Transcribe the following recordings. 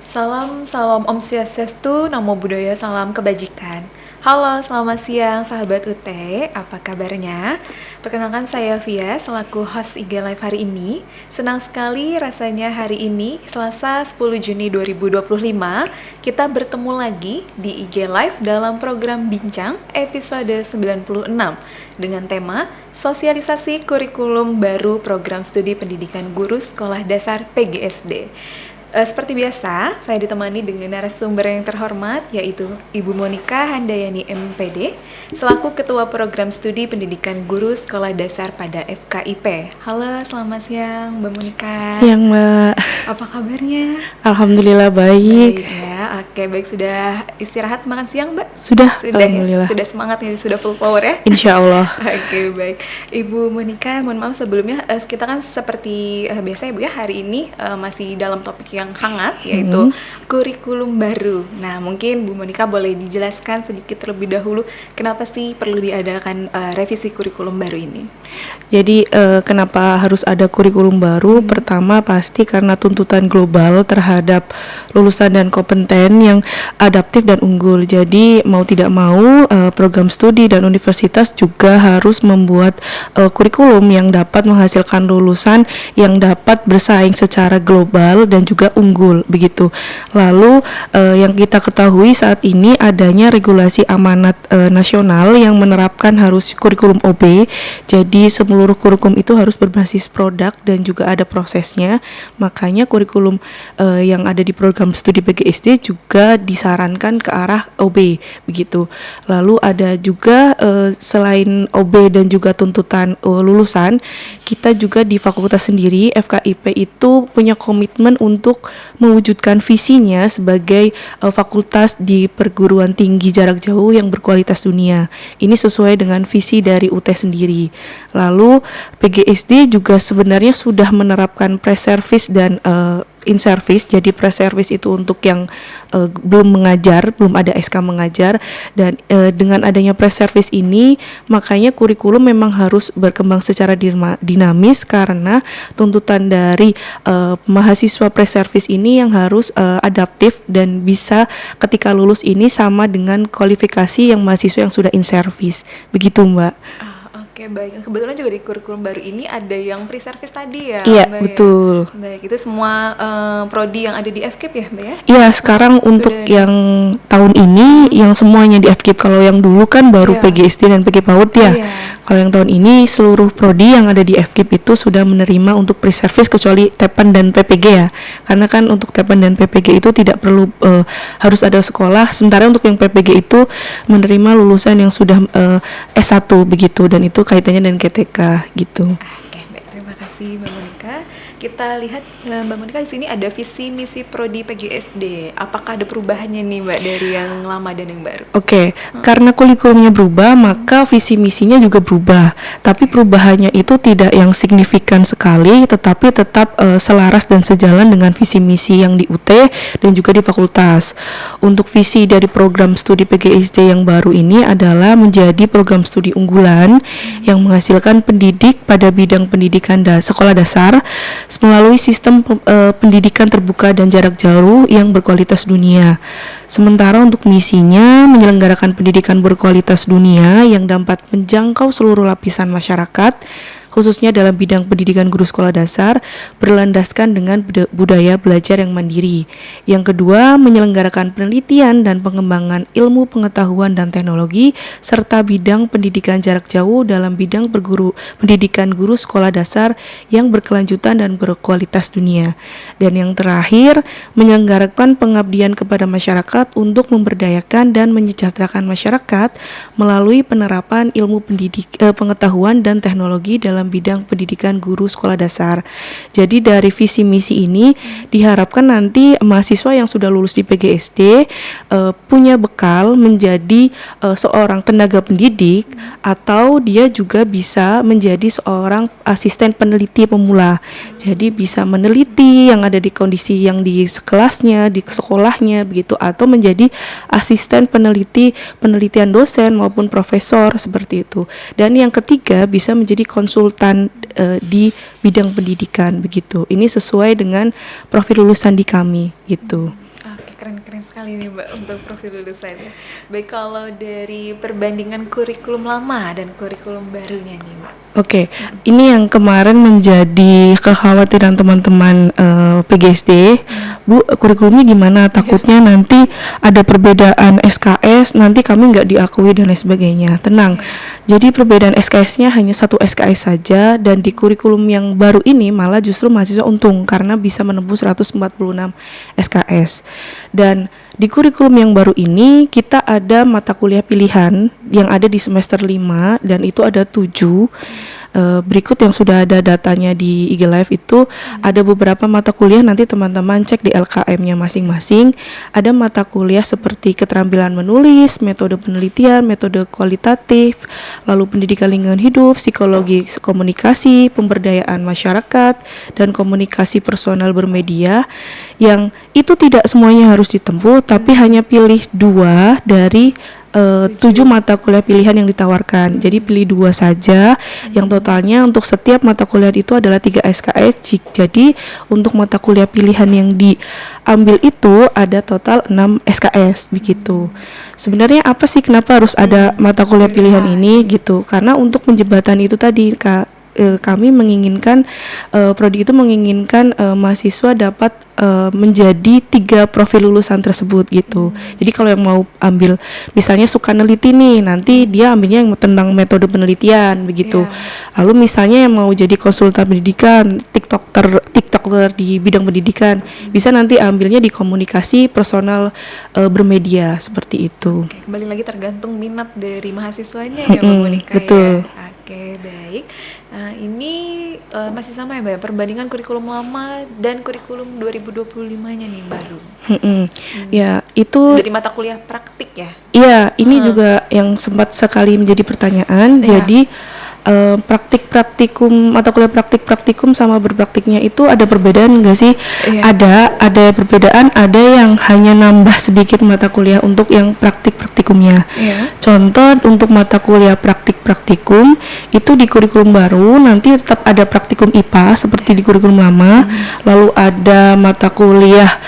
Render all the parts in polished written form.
Salam, salam Om Swastiastu, Namo Buddhaya, salam kebajikan. Halo, selamat siang sahabat UT, apa kabarnya? Perkenalkan saya Via, selaku host IG Live hari ini. Senang sekali rasanya hari ini, Selasa 10 Juni 2025, kita bertemu lagi di IG Live dalam program Bincang episode 96 dengan tema Sosialisasi Kurikulum Baru Program Studi Pendidikan Guru Sekolah Dasar PGSD. Seperti biasa, saya ditemani dengan narasumber yang terhormat, yaitu Ibu Monika Handayani MPD, selaku Ketua Program Studi Pendidikan Guru Sekolah Dasar pada FKIP. Halo, selamat siang Mbak Monika. Siang Mbak. Apa kabarnya? Alhamdulillah baik. Baik ya, oke baik. Sudah istirahat makan siang Mbak? Sudah Ya? Alhamdulillah. Sudah semangat ya, sudah full power ya? Insya Allah. Oke baik. Ibu Monika, mohon maaf sebelumnya, kita kan seperti biasa ya Bu ya, hari ini masih dalam topik yang hangat, yaitu kurikulum baru. Nah, mungkin Bu Monika boleh dijelaskan sedikit terlebih dahulu kenapa sih perlu diadakan revisi kurikulum baru ini? Jadi kenapa harus ada kurikulum baru? Pertama pasti karena tuntutan global terhadap lulusan dan kompeten yang adaptif dan unggul. Jadi mau tidak mau program studi dan universitas juga harus membuat kurikulum yang dapat menghasilkan lulusan yang dapat bersaing secara global dan juga unggul begitu. Lalu yang kita ketahui saat ini adanya regulasi amanat nasional yang menerapkan harus kurikulum OB. Jadi seluruh kurikulum itu harus berbasis produk dan juga ada prosesnya. Makanya kurikulum yang ada di program studi PGSD juga disarankan ke arah OB begitu. Lalu ada juga selain OB dan juga tuntutan lulusan, kita juga di fakultas sendiri FKIP itu punya komitmen untuk mewujudkan visinya sebagai fakultas di perguruan tinggi jarak jauh yang berkualitas dunia. Ini sesuai dengan visi dari UT sendiri. Lalu PGSD juga sebenarnya sudah menerapkan pre-service dan in-service. Jadi pre-service itu untuk yang belum mengajar, belum ada SK mengajar, dan dengan adanya pre-service ini makanya kurikulum memang harus berkembang secara dinamis karena tuntutan dari mahasiswa pre-service ini yang harus adaptif dan bisa ketika lulus ini sama dengan kualifikasi yang mahasiswa yang sudah in-service. Begitu Mbak. Oke baik, kebetulan juga di kurikulum baru ini ada yang pre-service tadi ya. Iya Mbak, betul. Ya? Baik, itu semua prodi yang ada di FKIP ya Mbak ya? Iya sekarang untuk yang tahun ini yang semuanya di FKIP. Kalau yang dulu kan baru PGSD dan PG PAUD ya. Kalau yang tahun ini seluruh prodi yang ada di FKIP itu sudah menerima untuk pre-service kecuali TEPAN dan PPG ya. Karena kan untuk TEPAN dan PPG itu tidak perlu harus ada sekolah. Sementara untuk yang PPG itu menerima lulusan yang sudah S1 begitu, dan itu kaitannya dengan GTK gitu. Oke, baik, terima kasih Mbak Monika. Kita lihat Mbak Monika di sini ada visi misi prodi PGSD. Apakah ada perubahannya nih Mbak dari yang lama dan yang baru? Oke, karena kurikulumnya berubah, maka visi misinya juga berubah. Tapi perubahannya itu tidak yang signifikan sekali, tetapi tetap selaras dan sejalan dengan visi misi yang di UT dan juga di fakultas. Untuk visi dari program studi PGSD yang baru ini adalah menjadi program studi unggulan yang menghasilkan pendidik pada bidang pendidikan sekolah dasar melalui sistem pendidikan terbuka dan jarak jauh yang berkualitas dunia. Sementara untuk misinya menyelenggarakan pendidikan berkualitas dunia yang dapat menjangkau seluruh lapisan masyarakat, khususnya dalam bidang pendidikan guru sekolah dasar, berlandaskan dengan budaya belajar yang mandiri. Yang kedua, menyelenggarakan penelitian dan pengembangan ilmu pengetahuan dan teknologi, serta bidang pendidikan jarak jauh dalam bidang pendidikan guru sekolah dasar yang berkelanjutan dan berkualitas dunia. Dan yang terakhir, menyelenggarakan pengabdian kepada masyarakat untuk memberdayakan dan menyejahterakan masyarakat melalui penerapan ilmu pengetahuan dan teknologi dalam bidang pendidikan guru sekolah dasar. Jadi dari visi misi ini diharapkan nanti mahasiswa yang sudah lulus di PGSD punya bekal menjadi seorang tenaga pendidik, atau dia juga bisa menjadi seorang asisten peneliti pemula. Jadi bisa meneliti yang ada di kondisi yang di kelasnya, di sekolahnya begitu, atau menjadi asisten penelitian dosen maupun profesor seperti itu. Dan yang ketiga bisa menjadi konsultan di bidang pendidikan begitu. Ini sesuai dengan profil lulusan di kami gitu. sekali nih Mbak untuk profil lulusannya. Baik, kalau dari perbandingan kurikulum lama dan kurikulum barunya nih Mbak. Oke, ini yang kemarin menjadi kekhawatiran teman-teman PGSD. Bu, kurikulumnya gimana? Takutnya nanti ada perbedaan SKS, nanti kami nggak diakui dan lain sebagainya. Tenang, jadi perbedaan SKS-nya hanya satu SKS saja, dan di kurikulum yang baru ini malah justru mahasiswa untung karena bisa menembus 146 SKS. Dan di kurikulum yang baru ini kita ada mata kuliah pilihan yang ada di semester 5 dan itu ada 7. Berikut yang sudah ada datanya di IG Live itu ada beberapa mata kuliah, nanti teman-teman cek di LKM-nya masing-masing. Ada mata kuliah seperti keterampilan menulis, metode penelitian, metode kualitatif, lalu pendidikan lingkungan hidup, psikologi komunikasi, pemberdayaan masyarakat, dan komunikasi personal bermedia, yang itu tidak semuanya harus ditempuh, tapi hanya pilih 2 dari 7 mata kuliah pilihan yang ditawarkan. Jadi pilih 2 saja, yang totalnya untuk setiap mata kuliah itu adalah 3 SKS. Jadi untuk mata kuliah pilihan yang diambil itu ada total 6 SKS begitu. Sebenarnya apa sih kenapa harus ada mata kuliah pilihan ini gitu? Karena untuk penjembatan itu tadi kami menginginkan, prodi itu menginginkan mahasiswa dapat menjadi 3 profil lulusan tersebut gitu. Jadi kalau yang mau ambil misalnya suka neliti nih, nanti dia ambilnya yang tentang metode penelitian begitu. Lalu misalnya yang mau jadi konsultan pendidikan, tiktoker di bidang pendidikan, bisa nanti ambilnya di komunikasi personal bermedia seperti itu. Oke, kembali lagi tergantung minat dari mahasiswanya ya Mbak Monika. Betul. Ya. Oke, baik. Nah, ini masih sama ya Mbak, perbandingan kurikulum lama dan kurikulum 2025-nya nih baru. Ya, itu dari mata kuliah praktik ya? Iya, ini juga yang sempat sekali menjadi pertanyaan. Jadi mata kuliah praktikum sama berpraktiknya itu ada perbedaan nggak sih? Ada perbedaan, ada yang hanya nambah sedikit mata kuliah untuk yang praktikumnya. Contoh untuk mata kuliah praktikum itu di kurikulum baru nanti tetap ada praktikum IPA seperti di kurikulum lama. Lalu ada mata kuliah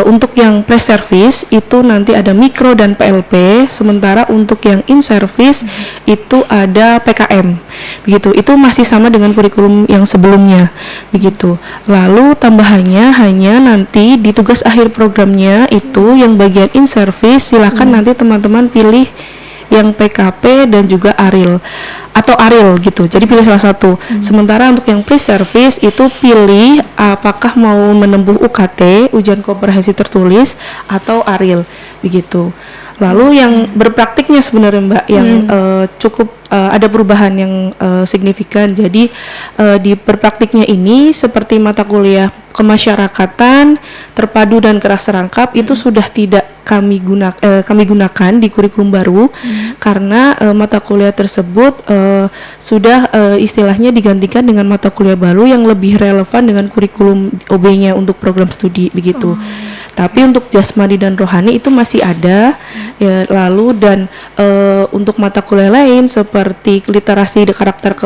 untuk yang pre-service itu nanti ada mikro dan PLP, sementara untuk yang in-service itu ada PKM. Begitu, itu masih sama dengan kurikulum yang sebelumnya begitu. Lalu tambahannya hanya nanti di tugas akhir programnya itu yang bagian in service silakan nanti teman-teman pilih yang PKP dan juga ARIL atau ARIL gitu. Jadi pilih salah satu. Sementara untuk yang pre-service itu pilih apakah mau menempuh UKT, ujian komprehensif tertulis, atau ARIL begitu. Lalu yang berpraktiknya sebenarnya Mbak yang cukup ada perubahan yang signifikan. Jadi di berpraktiknya ini seperti mata kuliah kemasyarakatan, terpadu dan keras serangkap itu sudah tidak kami gunakan di kurikulum baru karena mata kuliah tersebut sudah istilahnya digantikan dengan mata kuliah baru yang lebih relevan dengan kurikulum OB-nya untuk program studi begitu. Tapi untuk jasmani dan rohani itu masih ada ya. Lalu dan untuk mata kuliah lain seperti literasi karakter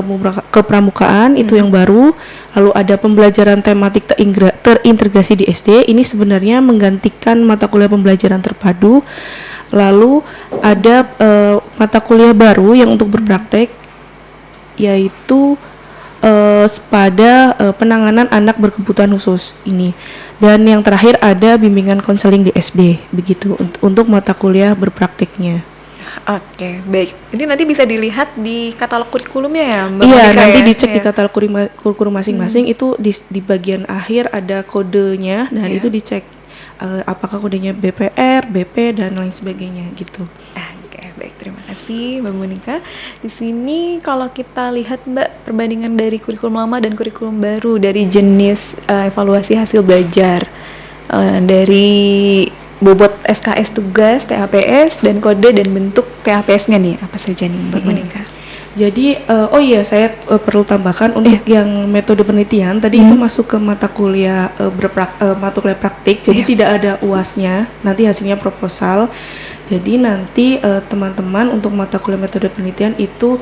kepramukaan itu yang baru. Lalu ada pembelajaran tematik terintegrasi di SD, ini sebenarnya menggantikan mata kuliah pembelajaran terpadu. Lalu ada mata kuliah baru yang untuk berpraktek yaitu pada penanganan anak berkebutuhan khusus ini. Dan yang terakhir ada bimbingan konseling di SD begitu untuk mata kuliah berpraktiknya. Oke, baik. Ini nanti bisa dilihat di katalog kurikulumnya ya, Mbak Iya, Monika nanti ya? dicek di katalog kurikulum masing-masing itu di bagian akhir ada kodenya dan itu dicek apakah kodenya BPR, BP dan lain sebagainya gitu. Oke, baik. Terima kasih Mbak Monika. Di sini kalau kita lihat Mbak perbandingan dari kurikulum lama dan kurikulum baru dari jenis evaluasi hasil belajar, dari bobot SKS tugas, THPS, dan kode dan bentuk THPS-nya nih apa saja nih Mbak Monika? Jadi saya perlu tambahkan untuk yang metode penelitian tadi itu masuk ke mata kuliah mata kuliah praktik. Jadi tidak ada UAS-nya, nanti hasilnya proposal. Jadi nanti teman-teman untuk mata kuliah metode penelitian itu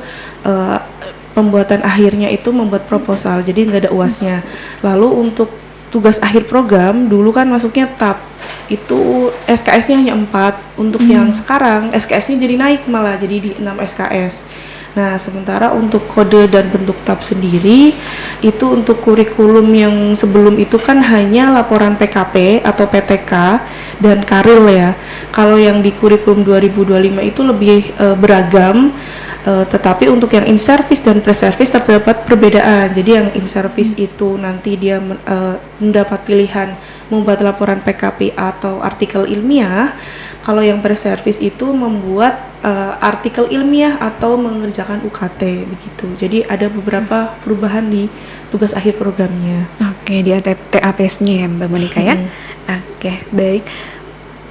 pembuatan akhirnya itu membuat proposal. Jadi nggak ada UAS-nya. Lalu untuk tugas akhir program dulu kan masuknya TAP. itu SKS-nya hanya 4. Untuk yang sekarang SKS-nya jadi naik malah jadi di 6 SKS. Nah, sementara untuk kode dan bentuk tab sendiri itu untuk kurikulum yang sebelum itu kan hanya laporan PKP atau PTK dan karil ya. Kalau yang di kurikulum 2025 itu lebih beragam. Tetapi untuk yang in-service dan pre-service terdapat perbedaan. Jadi yang in-service itu nanti dia mendapat pilihan membuat laporan PKP atau artikel ilmiah. Kalau yang pre-service itu membuat artikel ilmiah atau mengerjakan UKT begitu. Jadi ada beberapa perubahan di tugas akhir programnya. Oke, di TAPS-nya ya Mbak Monika ya. Oke, baik.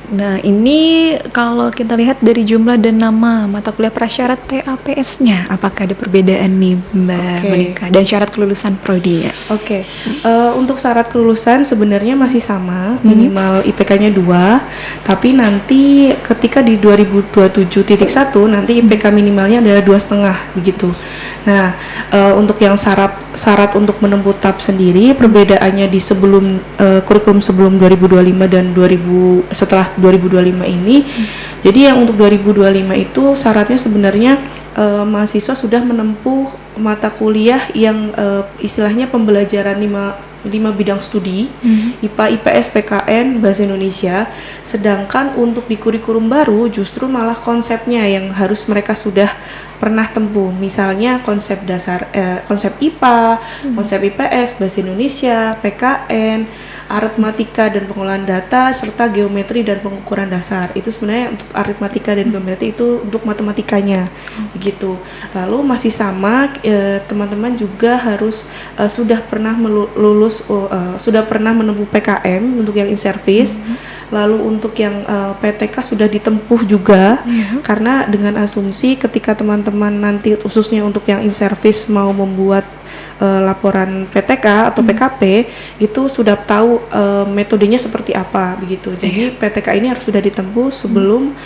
Nah, ini kalau kita lihat dari jumlah dan nama mata kuliah prasyarat TAPS-nya, apakah ada perbedaan nih Mbak Monika dan syarat kelulusan prodinya? Oke, untuk syarat kelulusan sebenarnya masih sama, minimal IPK-nya 2, tapi nanti ketika di 2027.1 nanti IPK minimalnya adalah 2,5 begitu. Nah, untuk yang syarat untuk menempuh tab sendiri perbedaannya di sebelum kurikulum sebelum 2025 dan setelah 2025 ini. Jadi yang untuk 2025 itu syaratnya sebenarnya mahasiswa sudah menempuh mata kuliah yang istilahnya pembelajaran 5 bidang studi, IPA, IPS, PKN, Bahasa Indonesia. Sedangkan untuk di kurikulum baru justru malah konsepnya yang harus mereka sudah pernah tempuh. Misalnya konsep dasar, konsep IPA, konsep IPS, Bahasa Indonesia, PKN, aritmatika dan pengolahan data, serta geometri dan pengukuran dasar. Itu sebenarnya untuk aritmatika dan geometri itu untuk matematikanya, begitu. Lalu masih sama, teman-teman juga harus sudah pernah sudah pernah menempuh PKM untuk yang in-service. Lalu untuk yang PTK sudah ditempuh juga, karena dengan asumsi ketika teman-teman nanti khususnya untuk yang in-service mau membuat laporan PTK atau PKP itu sudah tahu metodenya seperti apa begitu. Jadi PTK ini harus sudah ditempuh sebelum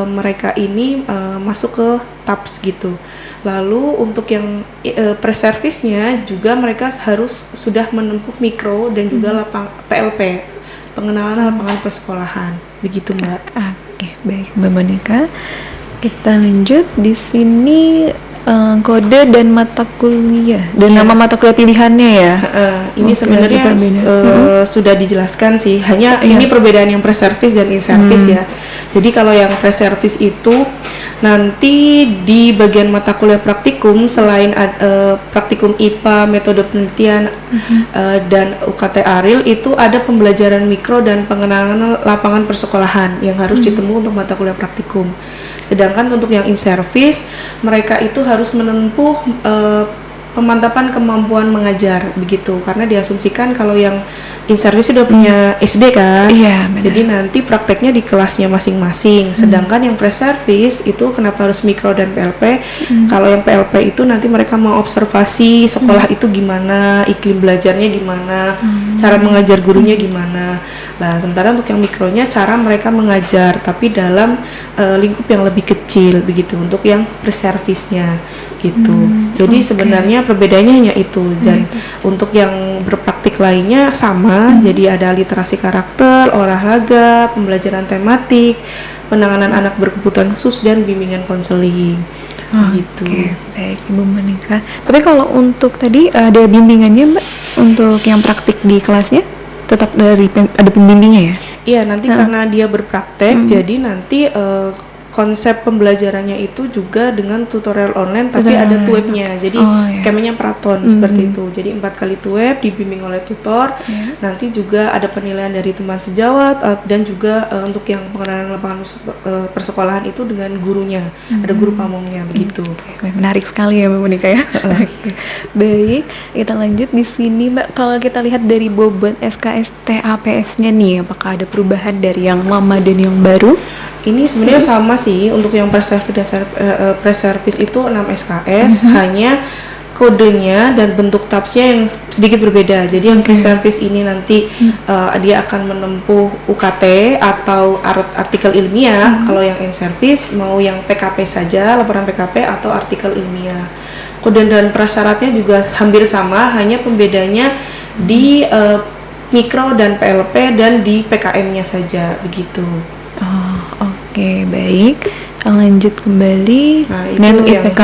mereka ini masuk ke TAPS gitu. Lalu untuk yang pre-service-nya juga mereka harus sudah menempuh mikro dan juga PLP, pengenalan lapangan persekolahan begitu Mbak. Oke, baik Mbak Monika. Kita lanjut di sini. Kode dan mata kuliah dan nama mata kuliah pilihannya ya. Ini sebenarnya sudah dijelaskan sih. Hanya ini perbedaan yang pre-service dan in-service ya. Jadi kalau yang pre-service itu nanti di bagian mata kuliah praktikum selain praktikum IPA, metode penelitian dan UKT Aril itu ada pembelajaran mikro dan pengenalan lapangan persekolahan yang harus ditempuh untuk mata kuliah praktikum. Sedangkan untuk yang in-service, mereka itu harus menempuh pemantapan kemampuan mengajar begitu. Karena diasumsikan kalau yang in-service sudah punya SD kan, jadi nanti prakteknya di kelasnya masing-masing. Sedangkan yang pre-service itu kenapa harus mikro dan PLP? Kalau yang PLP itu nanti mereka mau observasi sekolah itu gimana, iklim belajarnya gimana, cara mengajar gurunya gimana. Nah, sementara untuk yang mikronya cara mereka mengajar tapi dalam lingkup yang lebih kecil begitu untuk yang pre-service-nya gitu. Jadi sebenarnya perbedaannya hanya itu dan untuk yang berpraktik lainnya sama. Jadi ada literasi karakter, olahraga, pembelajaran tematik, penanganan anak berkebutuhan khusus dan bimbingan konseling. Gitu. Baik Ibu Monika. Tapi kalau untuk tadi ada bimbingannya Mbak untuk yang praktik di kelasnya? Tetap ada pembimbingnya ya? Iya, nanti karena dia berpraktek, jadi nanti konsep pembelajarannya itu juga dengan tutorial online tapi ada tuwebnya. Jadi skemanya Praton seperti itu. Jadi 4 kali tuweb dibimbing oleh tutor. Nanti juga ada penilaian dari teman sejawat dan juga untuk yang pengenalan lapangan persekolahan itu dengan gurunya. Ada guru pamongnya begitu. Menarik sekali ya Mbak Monika ya. Baik, kita lanjut di sini Mbak. Kalau kita lihat dari bobot SKS TAPS-nya nih, apakah ada perubahan dari yang lama dan yang baru? Ini sebenarnya sama sih untuk yang pre-service itu 6 SKS, hanya kodenya dan bentuk tabsnya yang sedikit berbeda. Jadi yang pre-service ini nanti dia akan menempuh UKT atau artikel ilmiah. Kalau yang in-service mau yang PKP saja, laporan PKP atau artikel ilmiah. Kode dan prasyaratnya juga hampir sama, hanya pembedanya di mikro dan PLP dan di PKM-nya saja begitu. Oh, oke, baik. Kita lanjut kembali. Nah, itu Nah, untuk yang, IPK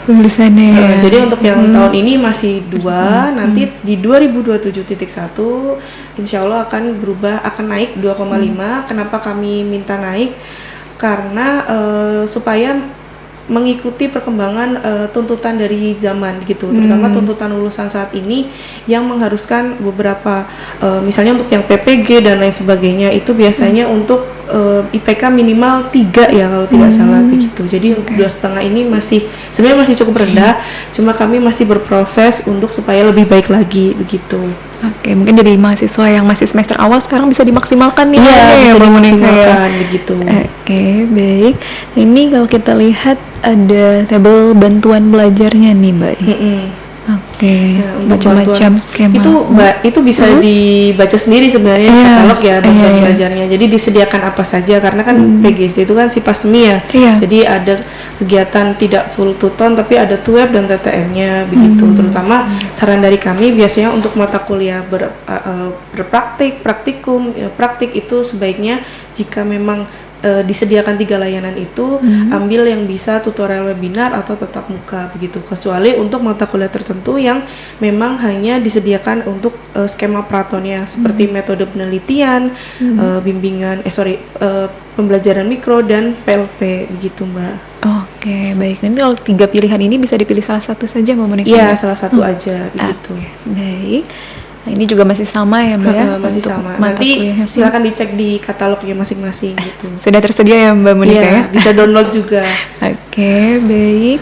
lulusannya ya. Jadi untuk yang tahun ini masih 2, nanti di 2027.1 insya Allah akan berubah, akan naik 2,5. Kenapa kami minta naik? Karena supaya mengikuti perkembangan tuntutan dari zaman gitu, terutama tuntutan lulusan saat ini yang mengharuskan beberapa misalnya untuk yang PPG dan lain sebagainya itu biasanya untuk IPK minimal 3 ya kalau tidak salah begitu. Jadi untuk 2,5 ini masih sebenarnya masih cukup rendah, cuma kami masih berproses untuk supaya lebih baik lagi begitu. Oke, mungkin jadi mahasiswa yang masih semester awal sekarang bisa dimaksimalkan nih. Iya, bisa Mbak Monica ya. dimaksimalkan begitu. Oke, baik. Ini kalau kita lihat ada tabel bantuan belajarnya nih, Mbak. Oke, Nah, untuk macam-macam bantuan skema. itu bisa dibaca sendiri sebenarnya Iya, katalog ya bantuan iya. belajarnya. Jadi disediakan apa saja karena kan PGSD itu kan sipasmi ya. Iya. Jadi ada kegiatan tidak full tuton tapi ada tuweb dan TTM-nya begitu. Terutama saran dari kami biasanya untuk mata kuliah berpraktik, praktikum, ya, praktik itu sebaiknya jika memang disediakan 3 layanan itu ambil yang bisa tutorial webinar atau tatap muka begitu, kecuali untuk mata kuliah tertentu yang memang hanya disediakan untuk skema pratonnya seperti metode penelitian, bimbingan pembelajaran mikro dan PLP begitu Mbak. Oke, baik. Nanti kalau 3 pilihan ini bisa dipilih salah satu saja, Mbak Monica. Iya, salah satu aja begitu. Baik. Nah, ini juga masih sama ya, Mbak ya? Masih untuk sama. mata Nanti kuliahnya. silakan dicek di katalognya masing-masing gitu. Sudah tersedia ya, Mbak Monica Iya, ya? bisa download juga. Oke, baik.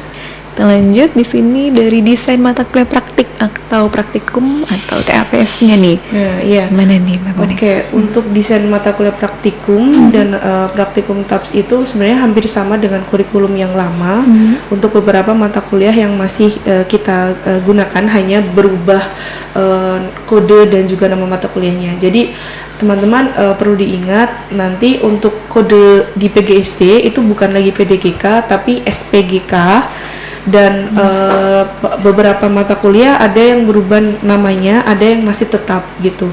Kita lanjut di sini dari desain mata kuliah praktik atau praktikum atau TAPS-nya nih. Nah, iya. Mana nih, Mbak Monica? Oke, untuk desain mata kuliah praktikum dan praktikum TAPS itu sebenarnya hampir sama dengan kurikulum yang lama. Untuk beberapa mata kuliah yang masih kita gunakan hanya berubah kode dan juga nama mata kuliahnya. Jadi teman-teman perlu diingat nanti untuk kode di PGSD itu bukan lagi PDGK tapi SPGK. Dan beberapa mata kuliah ada yang berubah namanya, ada yang masih tetap gitu.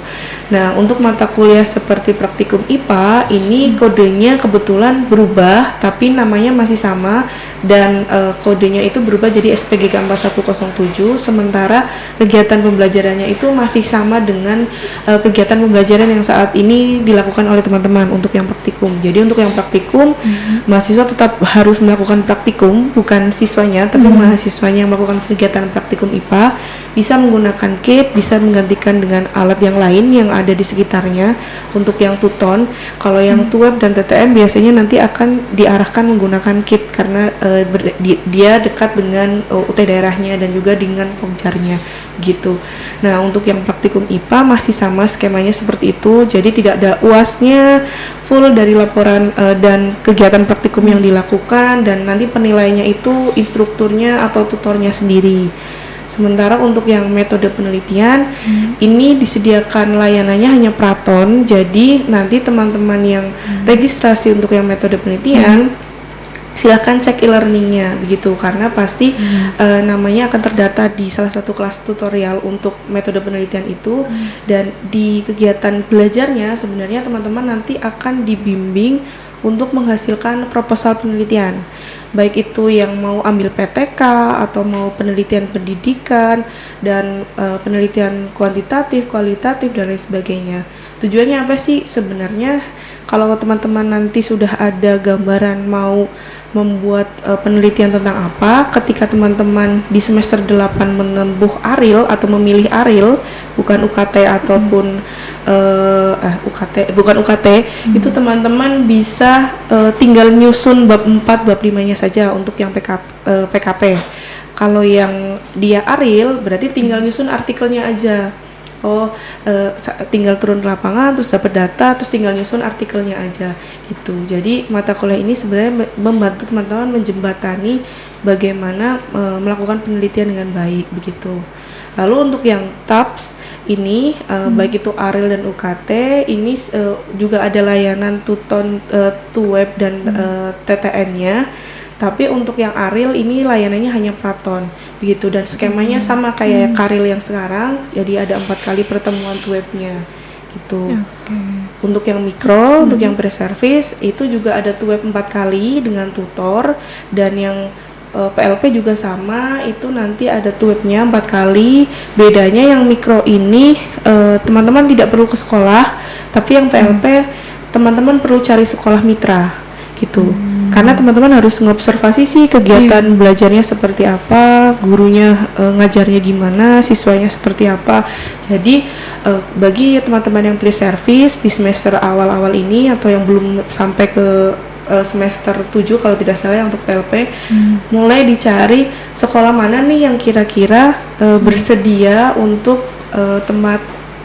Nah, untuk mata kuliah seperti praktikum IPA ini kodenya kebetulan berubah tapi namanya masih sama dan kodenya itu berubah jadi SPGK 4107, sementara kegiatan pembelajarannya itu masih sama dengan kegiatan pembelajaran yang saat ini dilakukan oleh teman-teman untuk yang praktikum. Jadi untuk yang praktikum mahasiswa tetap harus melakukan praktikum, bukan siswanya tapi mahasiswanya yang melakukan kegiatan praktikum IPA bisa menggunakan kit, bisa menggantikan dengan alat yang lain yang ada di sekitarnya. Untuk yang tuton, kalau yang tuweb dan TTM biasanya nanti akan diarahkan menggunakan kit karena dia dekat dengan UT daerahnya dan juga dengan pembicaranya gitu. Nah, untuk yang praktikum IPA masih sama skemanya seperti itu, jadi tidak ada UAS-nya, full dari laporan dan kegiatan praktikum yang dilakukan, dan nanti penilaiannya itu instrukturnya atau tutornya sendiri. Sementara untuk yang metode penelitian ini disediakan layanannya hanya praton, jadi nanti teman-teman yang registrasi untuk yang metode penelitian silahkan cek e-learningnya begitu, karena pasti namanya akan terdata di salah satu kelas tutorial untuk metode penelitian itu. Dan di kegiatan belajarnya sebenarnya teman-teman nanti akan dibimbing untuk menghasilkan proposal penelitian, baik itu yang mau ambil PTK atau mau penelitian pendidikan dan penelitian kuantitatif, kualitatif dan lain sebagainya. Tujuannya apa sih sebenarnya? Kalau teman-teman nanti sudah ada gambaran mau membuat penelitian tentang apa, ketika teman-teman di semester 8 menempuh ARIL atau memilih ARIL, bukan UKT ataupun UKT, itu teman-teman bisa tinggal nyusun bab 4, bab 5-nya saja untuk yang PKP. Kalau yang dia ARIL berarti tinggal nyusun artikelnya aja. Tinggal turun ke lapangan terus dapat data terus tinggal nyusun artikelnya aja gitu. Jadi mata kuliah ini sebenarnya membantu teman-teman menjembatani bagaimana melakukan penelitian dengan baik begitu. Lalu untuk yang TAPS ini baik itu ARIL dan UKT ini juga ada layanan tuton, tuweb dan TTN-nya. Tapi untuk yang ARIL ini layanannya hanya praton begitu, dan skemanya sama kayak Karil yang sekarang, jadi ada 4 kali pertemuan tuwebnya gitu. Oke. Untuk yang mikro, untuk yang pre-service itu juga ada tuweb 4 kali dengan tutor, dan yang PLP juga sama, itu nanti ada tuwebnya 4 kali. Bedanya yang mikro ini teman-teman tidak perlu ke sekolah, tapi yang PLP teman-teman perlu cari sekolah mitra gitu. Karena teman-teman harus ngobservasi sih kegiatan belajarnya seperti apa, gurunya ngajarnya gimana, siswanya seperti apa. Jadi bagi teman-teman yang pre-service di semester awal-awal ini atau yang belum sampai ke semester 7 kalau tidak salah ya untuk PLP, mulai dicari sekolah mana nih yang kira-kira bersedia untuk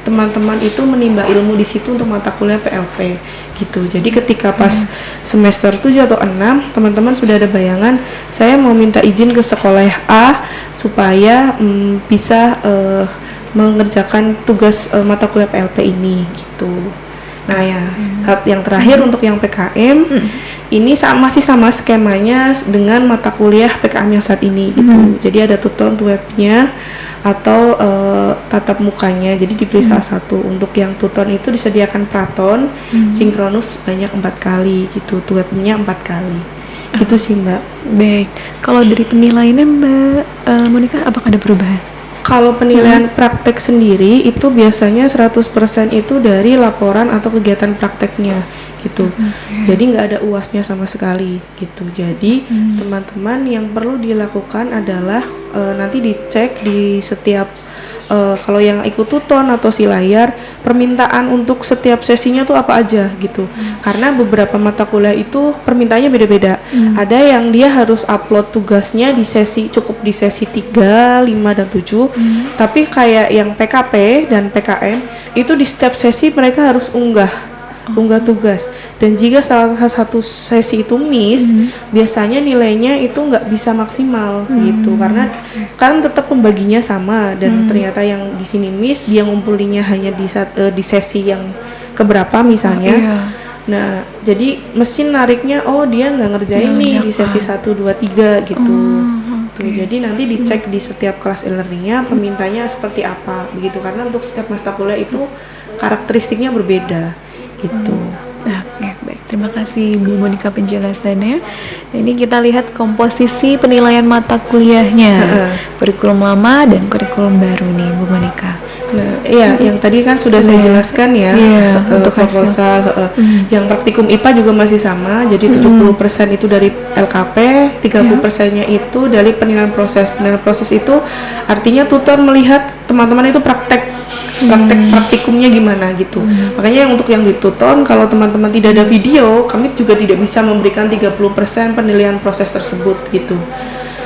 teman-teman itu menimba ilmu di situ untuk mata kuliah PLP gitu. Jadi ketika pas semester 7 atau 6 teman-teman sudah ada bayangan, saya mau minta izin ke sekolah A supaya bisa mengerjakan tugas mata kuliah PLP ini gitu. Nah ya, yang terakhir untuk yang PKM ini masih sama skemanya dengan mata kuliah PKM yang saat ini gitu. Jadi ada tutor webnya atau tatap mukanya, jadi dipilih salah satu. Untuk yang tutor itu disediakan praton sinkronus banyak 4 kali gitu, webnya 4 kali gitu sih Mbak. Baik, kalau dari penilaiannya Mbak Monica apakah ada perubahan? Kalau penilaian praktek sendiri itu biasanya 100% itu dari laporan atau kegiatan prakteknya gitu. Jadi nggak ada UASnya sama sekali gitu. Jadi teman-teman yang perlu dilakukan adalah nanti dicek di setiap kalau yang ikut tuton atau si layar, permintaan untuk setiap sesinya tuh apa aja gitu. Karena beberapa mata kuliah itu permintaannya beda-beda. Ada yang dia harus upload tugasnya di sesi, cukup di sesi 3, 5, dan 7. Tapi kayak yang PKP dan PKM itu di setiap sesi mereka harus unggah tugas. Dan jika salah satu sesi itu miss, biasanya nilainya itu nggak bisa maksimal gitu, karena kan tetap pembaginya sama, dan ternyata yang di sini miss dia ngumpulinnya hanya di sesi yang keberapa misalnya. Nah jadi mesin nariknya dia nggak ngerjain nih di sesi 1, 2, 3 gitu. Tuh, jadi nanti dicek di setiap kelas e-learningnya permintanya seperti apa begitu, karena untuk setiap mata kuliah itu karakteristiknya berbeda gitu. Oke, baik. Terima kasih Bu Monica penjelasannya. Ini kita lihat komposisi penilaian mata kuliahnya, kurikulum lama dan kurikulum baru nih Bu Monica. Nah, iya, yang tadi kan sudah saya jelaskan ya, untuk proposal. Yang praktikum IPA juga masih sama, jadi 70% itu dari LKP, 30%-nya itu dari penilaian proses. Penilaian proses itu artinya tutor melihat teman-teman itu praktikumnya gimana gitu. Makanya untuk yang dituton, kalau teman-teman tidak ada video, kami juga tidak bisa memberikan 30% penilaian proses tersebut gitu.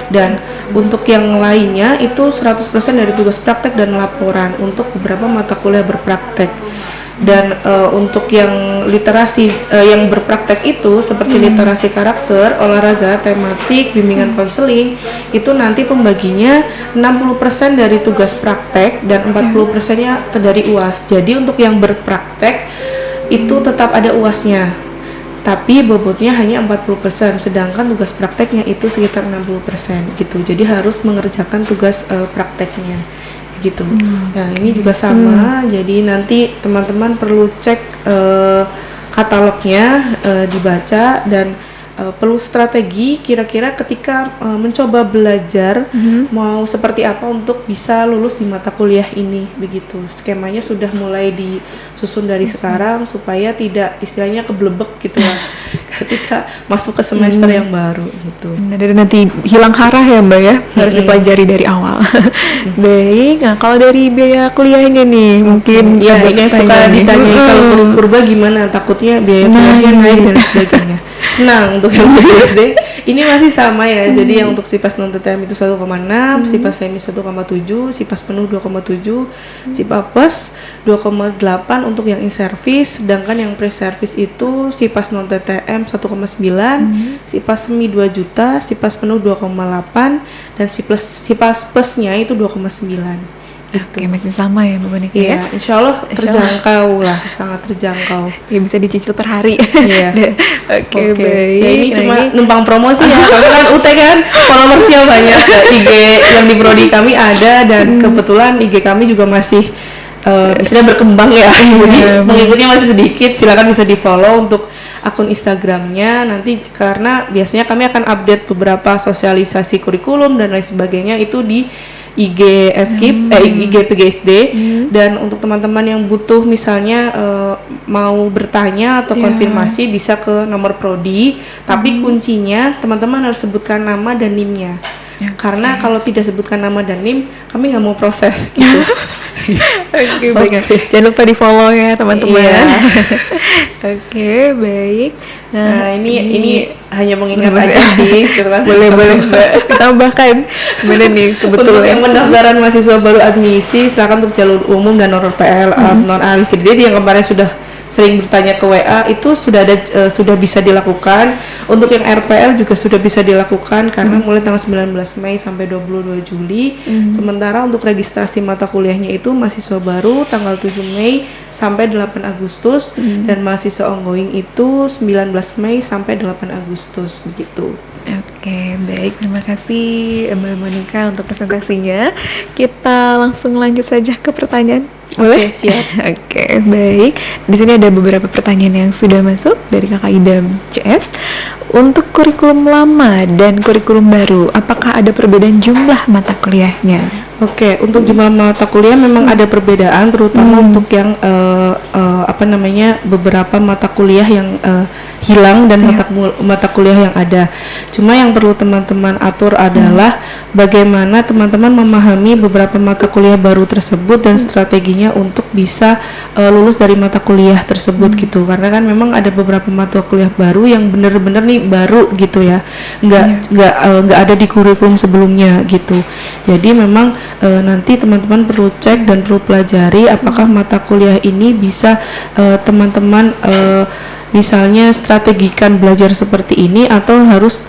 Dan untuk yang lainnya itu 100% dari tugas praktek dan laporan untuk beberapa mata kuliah berpraktek. Dan untuk yang literasi yang berpraktek itu seperti literasi karakter, olahraga, tematik, bimbingan konseling, itu nanti pembaginya 60% dari tugas praktek dan 40%-nya dari UAS. Jadi untuk yang berpraktek itu tetap ada UASnya, tapi bobotnya hanya 40%, sedangkan tugas prakteknya itu sekitar 60% gitu. Jadi harus mengerjakan tugas prakteknya gitu. Nah ini juga sama, jadi nanti teman-teman perlu cek katalognya, dibaca, dan perlu strategi kira-kira ketika mencoba belajar mau seperti apa untuk bisa lulus di mata kuliah ini begitu. Skemanya sudah mulai disusun dari sekarang supaya tidak istilahnya keblebek gitu lah ketika masuk ke semester yang baru gitu. Dan nanti hilang harah ya Mbak ya, harus dipelajari dari awal. Baik, nah kalau dari biaya kuliahnya nih mungkin ya ini suka ditanya kalau purba gimana, takutnya biaya kuliahnya naik dan sebagainya. Nah untuk yang SD ini masih sama ya, jadi yang untuk SIPAS non TTM itu 1,6, SIPAS semi 1,7, SIPAS penuh 2,7, SIPAPES 2,8 untuk yang in-service, sedangkan yang pre-service itu SIPAS non TTM 1,9, SIPAS semi 2 juta, SIPAS penuh 2,8, dan SIPAS PES-nya itu 2,9. Oke, masih sama ya Bu Monica ya? Insya Allah terjangkau lah, sangat terjangkau. Ya bisa dicicil per hari. Iya. Oke, baik. Ya, ini cuma numpang promosi ya, karena kan UT kan followersnya banyak, IG yang di prodi kami ada, dan kebetulan IG kami juga masih misalnya berkembang ya, jadi pengikutnya masih sedikit, silakan bisa di follow untuk akun Instagramnya nanti, karena biasanya kami akan update beberapa sosialisasi kurikulum dan lain sebagainya itu di IG FKIP, IG PGSD. Dan untuk teman-teman yang butuh misalnya mau bertanya atau konfirmasi bisa ke nomor prodi, tapi kuncinya teman-teman harus sebutkan nama dan NIM-nya. Karena kalau tidak sebutkan nama dan NIM, kami nggak mau proses gitu. Oke, baik. Jangan lupa di follow ya teman-teman. Iya. Oke, baik. Nah, ini hanya mengingat aja sih, gitu kan. Boleh Mbak. Ditambahkan gimana nih Untuk yang pendaftaran mahasiswa baru admisi, silakan untuk jalur umum dan non PL, non alih kredit yang kemarin sudah sering bertanya ke WA itu sudah ada, sudah bisa dilakukan. Untuk yang RPL juga sudah bisa dilakukan karena mulai tanggal 19 Mei sampai 22 Juli. Sementara untuk registrasi mata kuliahnya itu mahasiswa baru tanggal 7 Mei sampai 8 Agustus dan mahasiswa ongoing itu 19 Mei sampai 8 Agustus begitu. Oke, baik. Terima kasih Mbak Monica untuk presentasinya. Kita langsung lanjut saja ke pertanyaan. Boleh? Oke, siap. Oke, baik. Di sini ada beberapa pertanyaan yang sudah masuk dari Kakak Idam CS. Untuk kurikulum lama dan kurikulum baru, apakah ada perbedaan jumlah mata kuliahnya? Oke, untuk jumlah mata kuliah memang ada perbedaan, terutama untuk yang beberapa mata kuliah yang hilang dan mata kuliah yang ada. Cuma yang perlu teman-teman atur adalah bagaimana teman-teman memahami beberapa mata kuliah baru tersebut dan strateginya untuk bisa lulus dari mata kuliah tersebut gitu. Karena kan memang ada beberapa mata kuliah baru yang benar-benar nih baru gitu ya, nggak ada di kurikulum sebelumnya gitu. Jadi memang nanti teman-teman perlu cek dan perlu pelajari apakah mata kuliah ini bisa teman-teman misalnya strategikan belajar seperti ini atau harus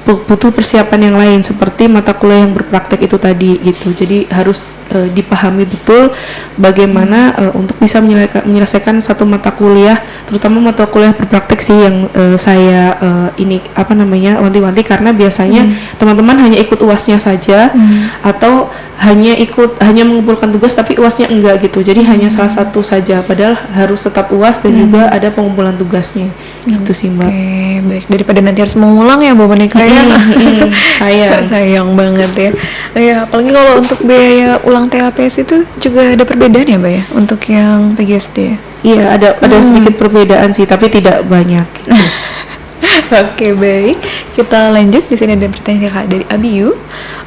butuh persiapan yang lain seperti mata kuliah yang berpraktek itu tadi gitu. Jadi harus dipahami betul bagaimana untuk bisa menyelesaikan satu mata kuliah, terutama mata kuliah berpraktek sih yang saya wanti-wanti, karena biasanya teman-teman hanya ikut UASnya saja atau hanya mengumpulkan tugas tapi UASnya enggak gitu. Jadi hanya salah satu saja padahal harus tetap UAS dan juga ada pengumpulan tugasnya. Gitu sih, Mbak. Oke, baik. Daripada nanti harus mengulang ya Mbak Monica ya. Sayang banget ya. Ya, apalagi kalau untuk biaya ulang TAPS itu juga ada perbedaan ya Mbak ya untuk yang PGSD ya? Iya, ada sedikit perbedaan sih, tapi tidak banyak. Oke, baik. Kita lanjut. Di sini ada pertanyaan Kak dari Abiyu.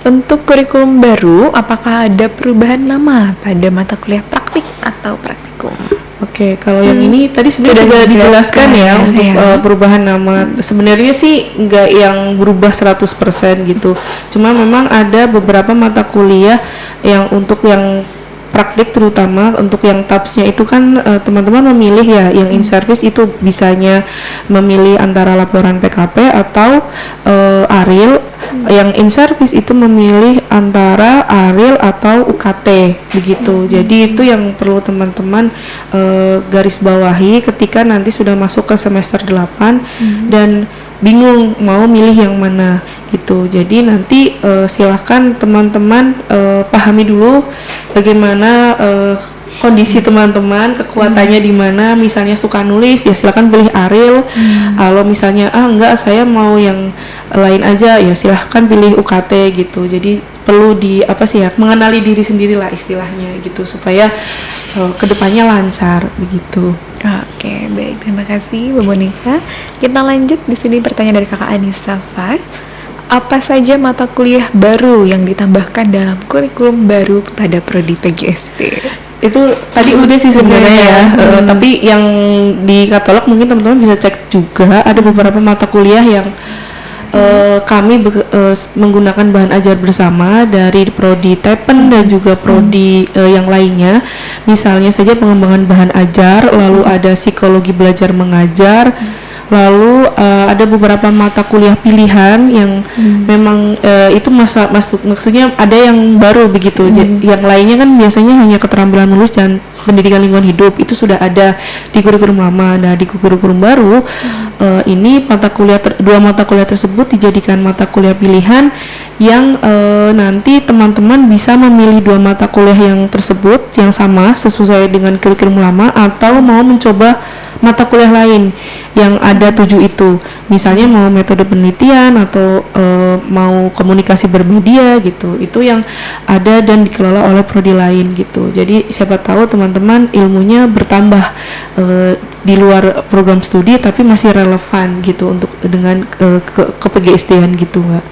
Untuk kurikulum baru, apakah ada perubahan nama pada mata kuliah praktik atau praktikum? Oke, kalau yang ini tadi sudah dijelaskan ya untuk perubahan nama. Sebenarnya sih nggak yang berubah 100% gitu. Cuma memang ada beberapa mata kuliah yang untuk yang praktik, terutama untuk yang TAPS-nya itu kan teman-teman memilih ya, yang in service itu bisanya memilih antara laporan PKP atau ARIL. Yang in service itu memilih antara ARIL atau UKT begitu. Jadi itu yang perlu teman-teman garis bawahi ketika nanti sudah masuk ke semester 8 dan bingung mau milih yang mana gitu. Jadi nanti silahkan teman-teman pahami dulu bagaimana kondisi teman-teman, kekuatannya di mana. Misalnya suka nulis ya silakan pilih ARIL. Kalau misalnya enggak, saya mau yang lain aja, ya silahkan pilih UKT gitu. Jadi perlu mengenali diri sendiri lah istilahnya gitu, supaya kedepannya lancar begitu. Oke, baik, terima kasih Bu Monica. Kita lanjut. Di sini pertanyaan dari Kakak Anissa Fat. Apa saja mata kuliah baru yang ditambahkan dalam kurikulum baru pada prodi PGSD? Itu tadi udah sih sebenarnya ya, tapi yang di katalog mungkin teman-teman bisa cek juga. Ada beberapa mata kuliah yang kami menggunakan bahan ajar bersama dari prodi TEPEN dan juga prodi yang lainnya. Misalnya saja pengembangan bahan ajar, lalu ada psikologi belajar mengajar, lalu ada beberapa mata kuliah pilihan yang memang itu maksudnya ada yang baru begitu. Yang lainnya kan biasanya hanya keterampilan menulis dan pendidikan lingkungan hidup itu sudah ada di kurikulum lama. Nah, di kurikulum baru ini dua mata kuliah tersebut dijadikan mata kuliah pilihan yang nanti teman-teman bisa memilih dua mata kuliah yang tersebut yang sama sesuai dengan kurikulum lama, atau mau mencoba mata kuliah lain yang ada 7 itu, misalnya mau metode penelitian atau mau komunikasi bermedia gitu, itu yang ada dan dikelola oleh prodi lain gitu. Jadi siapa tahu teman-teman ilmunya bertambah di luar program studi tapi masih relevan gitu untuk dengan ke PGSD-an gitu, Mbak.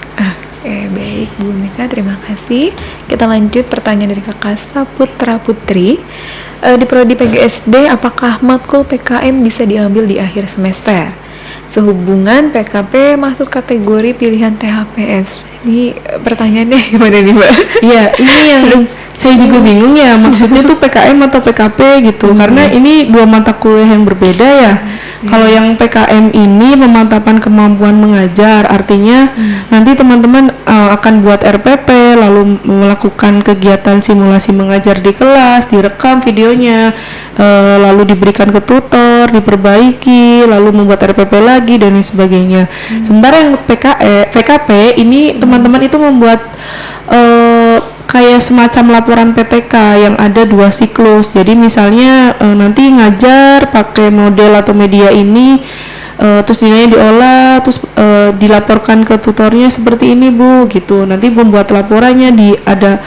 Oke, baik Bu Mika, terima kasih. Kita lanjut pertanyaan dari Kakak Saputra Putri. Di prodi PGSD, apakah matkul PKM bisa diambil di akhir semester? Sehubungan PKP masuk kategori pilihan THPS. Ini pertanyaannya gimana nih, Mbak? Iya, ini yang saya juga bingung ya, maksudnya tuh PKM atau PKP gitu, karena ini dua mata kuliah yang berbeda ya. Kalau yang PKM ini pemantapan kemampuan mengajar, artinya nanti teman-teman akan buat RPP, lalu melakukan kegiatan simulasi mengajar di kelas, direkam videonya, lalu diberikan ke tutor, diperbaiki, lalu membuat RPP lagi dan lain sebagainya. Sementara yang PKP ini teman-teman itu membuat kayak semacam laporan PTK yang ada 2 siklus. Jadi misalnya nanti ngajar pakai model atau media ini, terus nilainya diolah, terus dilaporkan ke tutornya seperti ini Bu, gitu. Nanti membuat laporannya ada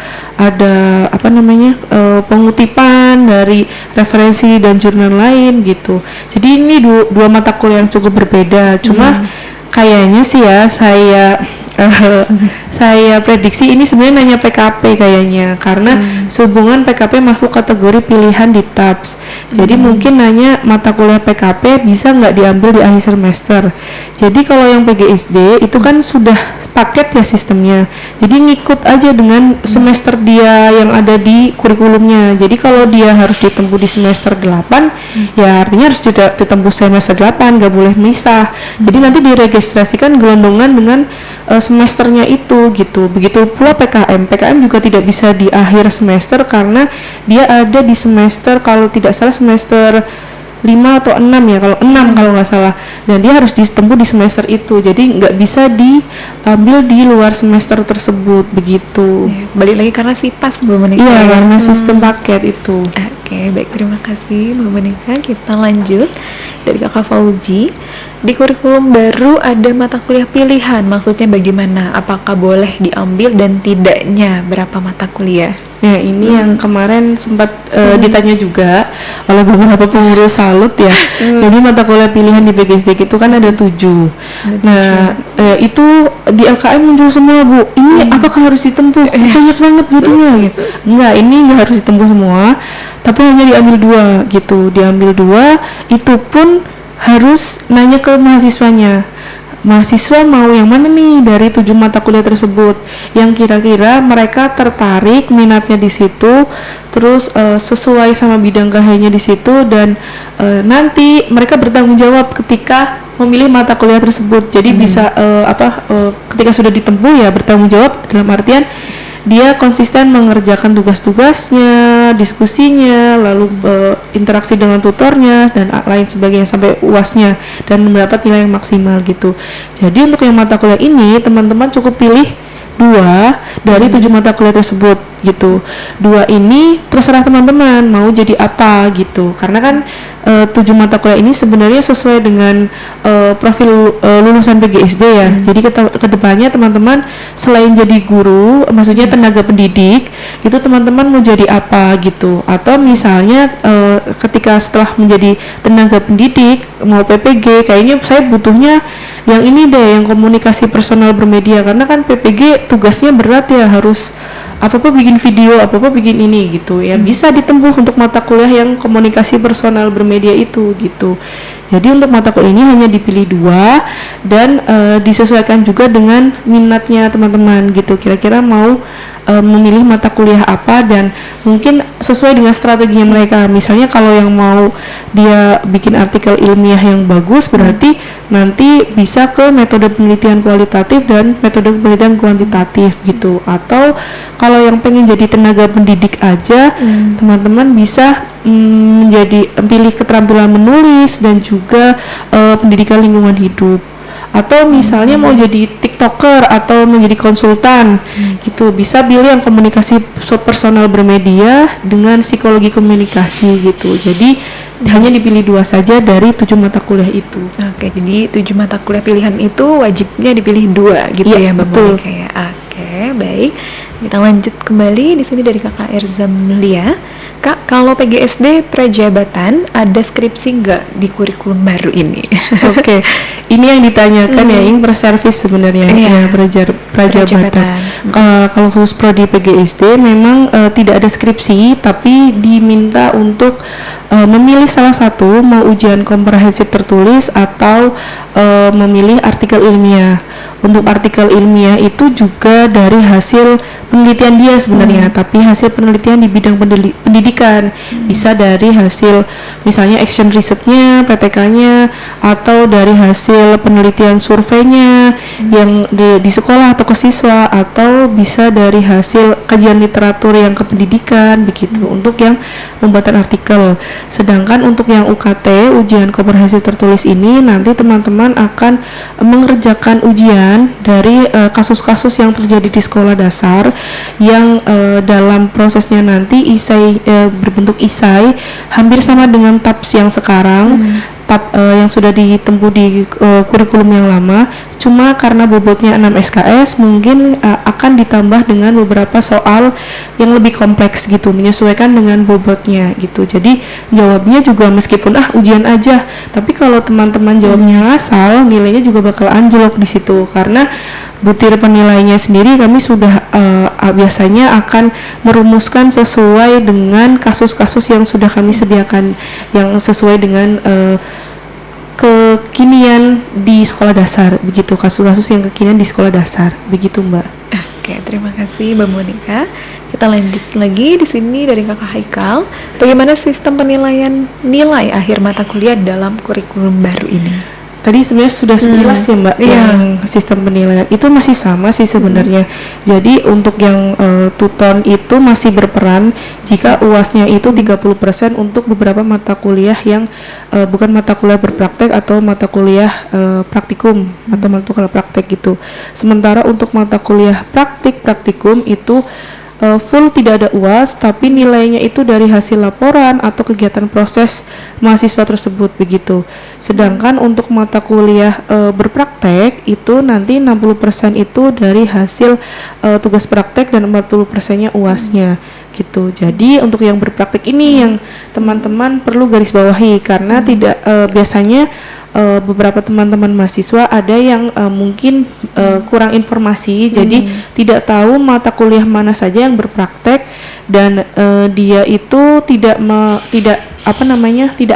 apa namanya pengutipan dari referensi dan jurnal lain gitu. Jadi ini dua mata kuliah yang cukup berbeda. Cuma kayaknya sih ya saya prediksi ini sebenarnya nanya PKP kayaknya, karena sehubungan PKP masuk kategori pilihan di TAPS. Jadi mungkin nanya mata kuliah PKP bisa nggak diambil di akhir semester. Jadi kalau yang PGSD itu kan sudah paket ya sistemnya, jadi ngikut aja dengan semester dia yang ada di kurikulumnya. Jadi kalau dia harus ditempuh di semester 8 ya artinya harus ditempuh semester 8, nggak boleh misah. Jadi nanti diregistrasikan gelondongan dengan semesternya itu gitu. Begitu pula PKM juga tidak bisa di akhir semester karena dia ada di semester, kalau tidak salah semester 5 atau 6 ya, kalau 6 kalau nggak salah, dan dia harus ditempuh di semester itu, jadi nggak bisa diambil di luar semester tersebut begitu. Balik lagi karena SIPAS Bu Monika. Iya, karena sistem paket itu. Oke, baik, terima kasih Bu Monika. Kita lanjut dari Kakak Fauji. Di kurikulum baru ada mata kuliah pilihan, maksudnya bagaimana? Apakah boleh diambil dan tidaknya berapa mata kuliah? Ya, ini yang kemarin sempat ditanya juga oleh beberapa pengurus salut ya. Jadi mata kuliah pilihan di PGSD itu kan ada 7. Nah, itu di LKM muncul semua Bu. Ini apakah harus ditempuh? Banyak banget jadinya gitu. Enggak, ini nggak harus ditempuh semua, tapi hanya diambil 2 gitu. Diambil 2, itu pun harus nanya ke mahasiswanya. Mahasiswa mau yang mana nih dari 7 mata kuliah tersebut yang kira-kira mereka tertarik, minatnya di situ, terus sesuai sama bidang keahliannya di situ, dan nanti mereka bertanggung jawab ketika memilih mata kuliah tersebut. Jadi bisa ketika sudah ditempuh ya bertanggung jawab dalam artian dia konsisten mengerjakan tugas-tugasnya, diskusinya, lalu interaksi dengan tutornya dan lain sebagainya sampai UASnya dan mendapat nilai yang maksimal gitu. Jadi untuk yang mata kuliah ini teman-teman cukup pilih 2 dari 7 mata kuliah tersebut gitu. 2 ini terserah teman-teman mau jadi apa gitu, karena kan 7 mata kuliah ini sebenarnya sesuai dengan profil lulusan PGSD ya. Jadi kedepannya teman-teman selain jadi guru, maksudnya tenaga pendidik, itu teman-teman mau jadi apa gitu, atau misalnya ketika setelah menjadi tenaga pendidik mau PPG, kayaknya saya butuhnya yang ini deh, yang komunikasi personal bermedia, karena kan PPG tugasnya berat ya, harus apa-apa bikin video, apa-apa bikin ini gitu ya. Bisa ditempuh untuk mata kuliah yang komunikasi personal bermedia itu gitu. Jadi untuk mata kuliah ini hanya dipilih 2 dan disesuaikan juga dengan minatnya teman-teman gitu. Kira-kira mau memilih mata kuliah apa dan mungkin sesuai dengan strateginya mereka. Misalnya kalau yang mau dia bikin artikel ilmiah yang bagus, berarti nanti bisa ke metode penelitian kualitatif dan metode penelitian kuantitatif gitu. Atau kalau yang pengen jadi tenaga pendidik aja, teman-teman bisa menjadi pilih keterampilan menulis dan juga pendidikan lingkungan hidup. Atau misalnya mau jadi TikToker atau menjadi konsultan gitu, bisa pilih yang komunikasi personal bermedia dengan psikologi komunikasi gitu. Jadi hanya dipilih 2 saja dari 7 mata kuliah itu. Oke, jadi 7 mata kuliah pilihan itu wajibnya dipilih 2 gitu ya, Mbak betul. Monika ya. Oke, baik. Kita lanjut kembali di sini dari Kakak Erza Mulia. Kak, kalau PGSD Prajabatan ada skripsi nggak di kurikulum baru ini? Oke, ini yang ditanyakan ya, yang perservis sebenarnya, ya, Prajabatan. Kalau khusus prodi PGSD memang tidak ada skripsi, tapi diminta untuk memilih salah satu, mau ujian komprehensif tertulis atau memilih artikel ilmiah. Untuk artikel ilmiah itu juga dari hasil penelitian dia sebenarnya, tapi hasil penelitian di bidang pendidikan, bisa dari hasil misalnya action research-nya, PTK-nya, atau dari hasil penelitian surveinya yang di sekolah atau ke siswa, atau bisa dari hasil kajian literatur yang ke pendidikan begitu untuk yang pembuatan artikel. Sedangkan untuk yang UKT, ujian komprehensif tertulis ini, nanti teman-teman akan mengerjakan ujian dari kasus-kasus yang terjadi di sekolah dasar yang dalam prosesnya nanti isai berbentuk isai hampir sama dengan TAPS yang sekarang. Yang sudah ditempuh di kurikulum yang lama, cuma karena bobotnya 6 SKS mungkin akan ditambah dengan beberapa soal yang lebih kompleks gitu, menyesuaikan dengan bobotnya gitu. Jadi jawabnya juga meskipun ujian aja, tapi kalau teman-teman jawabnya ngasal, nilainya juga bakal anjlok di situ, karena butir penilainya sendiri kami sudah biasanya akan merumuskan sesuai dengan kasus-kasus yang sudah kami sediakan, yang sesuai dengan kekinian di sekolah dasar begitu, kasus-kasus yang kekinian di sekolah dasar begitu, Mbak. Oke, terima kasih Mbak Monika. Kita lanjut lagi di sini dari Kakak Haikal. Bagaimana sistem penilaian nilai akhir mata kuliah dalam kurikulum baru ini? Tadi sebenarnya sudah sekilas ya, Mbak, yang sistem penilaian itu masih sama sih sebenarnya. Jadi untuk yang tuton itu masih berperan jika UAS-nya itu 30% untuk beberapa mata kuliah yang bukan mata kuliah berpraktek atau mata kuliah praktikum atau mata kuliah praktek gitu. Sementara untuk mata kuliah praktikum itu full tidak ada UAS, tapi nilainya itu dari hasil laporan atau kegiatan proses mahasiswa tersebut begitu. Sedangkan untuk mata kuliah berpraktek itu nanti 60% itu dari hasil tugas praktek dan 40%-nya UAS-nya gitu. Jadi untuk yang berpraktek ini yang teman-teman perlu garis bawahi, karena tidak biasanya beberapa teman-teman mahasiswa ada yang mungkin kurang informasi, jadi tidak tahu mata kuliah mana saja yang berpraktek, dan dia itu tidak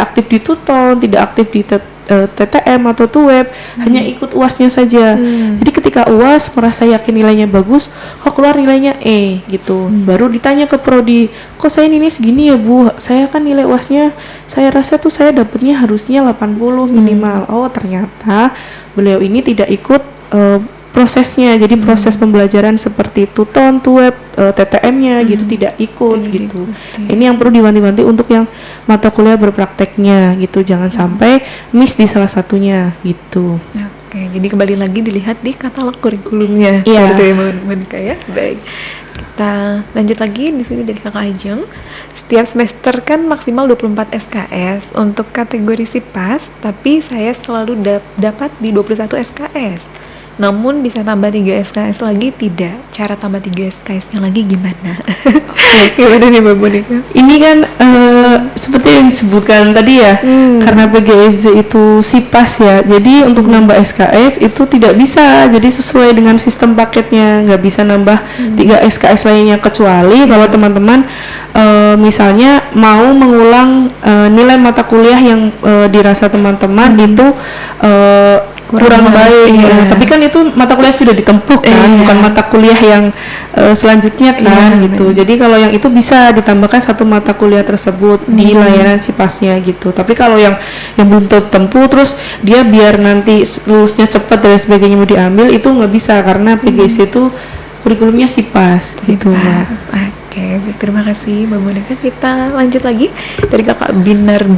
aktif di tuton, tidak aktif di TTM atau TUWEB, hanya ikut UAS-nya saja. Jadi ketika UAS merasa yakin nilainya bagus, kok keluar nilainya E gitu. Baru ditanya ke prodi, kok saya nilai segini ya Bu? Saya kan nilai UAS-nya, saya rasa tuh saya dapatnya harusnya 80 minimal. Oh ternyata beliau ini tidak ikut prosesnya, jadi proses pembelajaran seperti tuton, TUWEB, TTM-nya gitu tidak ikut gitu. Ini yang perlu diwanti-wanti untuk yang mata kuliah berprakteknya gitu, jangan sampai miss di salah satunya gitu. Oke, jadi kembali lagi dilihat di katalog kurikulumnya. Iya. Seperti Mbak Monika ya. Baik. Kita lanjut lagi di sini dari Kakak Ajeng. Setiap semester kan maksimal 24 SKS untuk kategori SIPAS, tapi saya selalu dapat di 21 SKS. Namun bisa tambah 3 SKS lagi tidak. Cara tambah 3 SKS-nya lagi gimana? Gimana nih Mbak Monika? Ini kan seperti yang disebutkan tadi ya, karena PGSD itu SIPAS ya, jadi untuk nambah SKS itu tidak bisa, jadi sesuai dengan sistem paketnya, nggak bisa nambah 3 SKS lainnya, kecuali kalau teman-teman misalnya mau mengulang nilai mata kuliah yang dirasa teman-teman itu kurang baik. Iya. Tapi kan itu mata kuliah yang sudah ditempuh kan, Iya. bukan mata kuliah yang selanjutnya kan Iya, gitu. benar. Jadi kalau yang itu bisa ditambahkan satu mata kuliah tersebut di layanan SIPASnya gitu. Tapi kalau yang belum tertempuh terus dia biar nanti lulusnya cepat dan sebagainya mau diambil, itu nggak bisa karena PGC itu kurikulumnya SIPAS gitu Mbak. Oke, baik, terima kasih Mbak Monica. Kita lanjut lagi dari kakak Binar _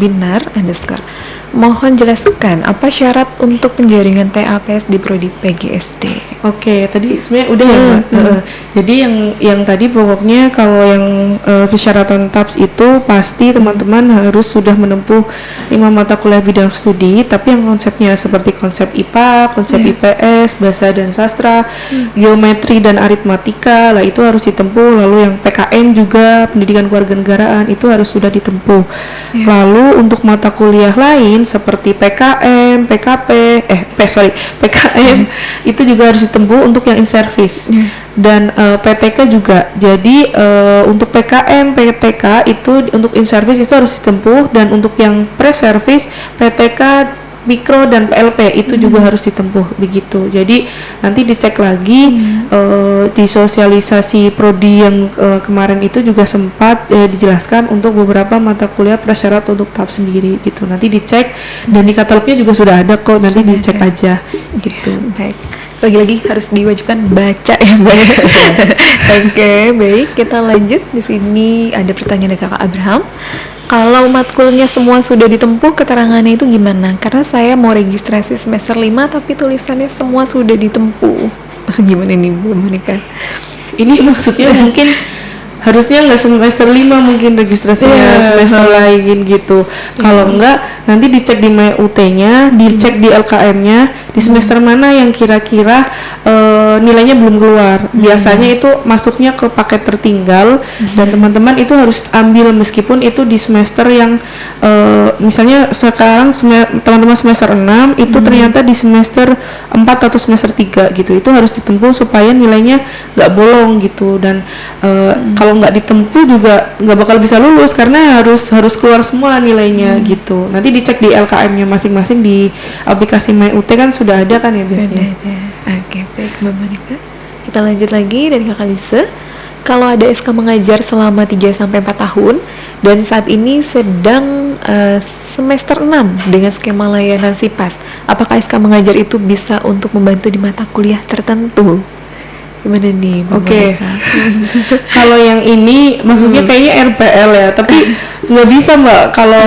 mohon jelaskan apa syarat untuk penjaringan TAPS di Prodi PGSD. Oke, tadi sebenarnya udah ya Mbak. Jadi yang tadi pokoknya kalau yang persyaratan TAPS itu pasti teman-teman harus sudah menempuh 5 mata kuliah bidang studi, tapi yang konsepnya seperti konsep IPA, konsep IPS, bahasa dan sastra, geometri dan aritmatika, lah itu harus ditempuh. Lalu yang PKN juga, pendidikan kewarganegaraan, itu harus sudah ditempuh. Lalu untuk mata kuliah lain seperti PKM, PKM itu juga harus ditempuh untuk yang in service dan PTK juga. Jadi untuk PKM, PTK itu untuk in service itu harus ditempuh, dan untuk yang pre service, PTK, mikro dan PLP itu juga harus ditempuh begitu. Jadi nanti dicek lagi di sosialisasi prodi yang kemarin itu juga sempat dijelaskan untuk beberapa mata kuliah prasyarat untuk tahap sendiri gitu. Nanti dicek dan di katalognya juga sudah ada kok, nanti dicek aja gitu. Baik. Lagi-lagi harus diwajibkan baca ya Mbak. Oke, baik. Kita lanjut. Di sini ada pertanyaan dari Kakak Abraham. Kalau matkulnya semua sudah ditempuh, keterangannya itu gimana? Karena saya mau registrasi semester 5 tapi tulisannya semua sudah ditempuh. Gimana nih Bu Monica? Ini maksudnya mungkin harusnya nggak semester 5 mungkin registrasinya, semester lain gitu. Kalau enggak nanti dicek di MUT-nya, dicek di LKM-nya, di semester mana yang kira-kira nilainya belum keluar. Biasanya itu masuknya ke paket tertinggal, dan teman-teman itu harus ambil meskipun itu di semester yang misalnya sekarang teman-teman semester 6 itu ternyata di semester 4 atau semester 3 gitu. Itu harus ditempuh supaya nilainya nggak bolong gitu, dan kalau nggak ditempuh juga nggak bakal bisa lulus karena harus keluar semua nilainya gitu. Nanti dicek di LKM-nya masing-masing, di aplikasi MyUT kan sudah ada kan ya biasanya. Oke, baik Mbak Monica. Kita lanjut lagi dari Kakak Lisa. Kalau ada SK mengajar selama 3-4 tahun dan saat ini sedang semester 6 dengan skema layanan SIPAS, apakah SK mengajar itu bisa untuk membantu di mata kuliah tertentu? Gimana nih Mbak Monica? Kalau yang ini maksudnya kayaknya RPL ya, tapi nggak bisa Mbak kalau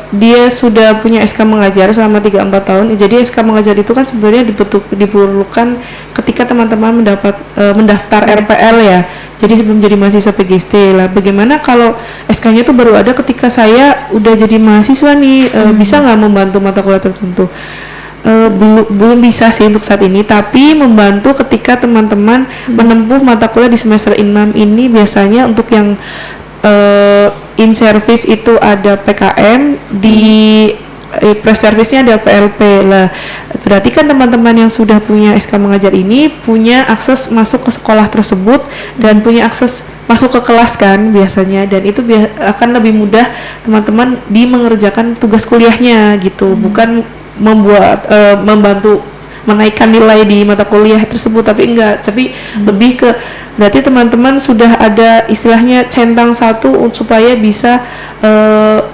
dia sudah punya SK mengajar selama 3-4 tahun. Jadi SK mengajar itu kan sebenarnya diperlukan ketika teman-teman mendaftar RPL ya. Jadi sebelum jadi mahasiswa PGSD lah. Bagaimana kalau SK-nya itu baru ada ketika saya udah jadi mahasiswa nih, bisa nggak membantu mata kuliah tertentu? Belum bisa sih untuk saat ini, tapi membantu ketika teman-teman menempuh mata kuliah di semester 6 ini. Biasanya untuk yang in service itu ada PKM, di pre-service-nya ada PLP lah. Berarti kan teman-teman yang sudah punya SK mengajar ini punya akses masuk ke sekolah tersebut dan punya akses masuk ke kelas kan biasanya, dan itu akan lebih mudah teman-teman mengerjakan tugas kuliahnya gitu, bukan membantu menaikkan nilai di mata kuliah tersebut, tapi lebih ke berarti teman-teman sudah ada istilahnya centang satu supaya bisa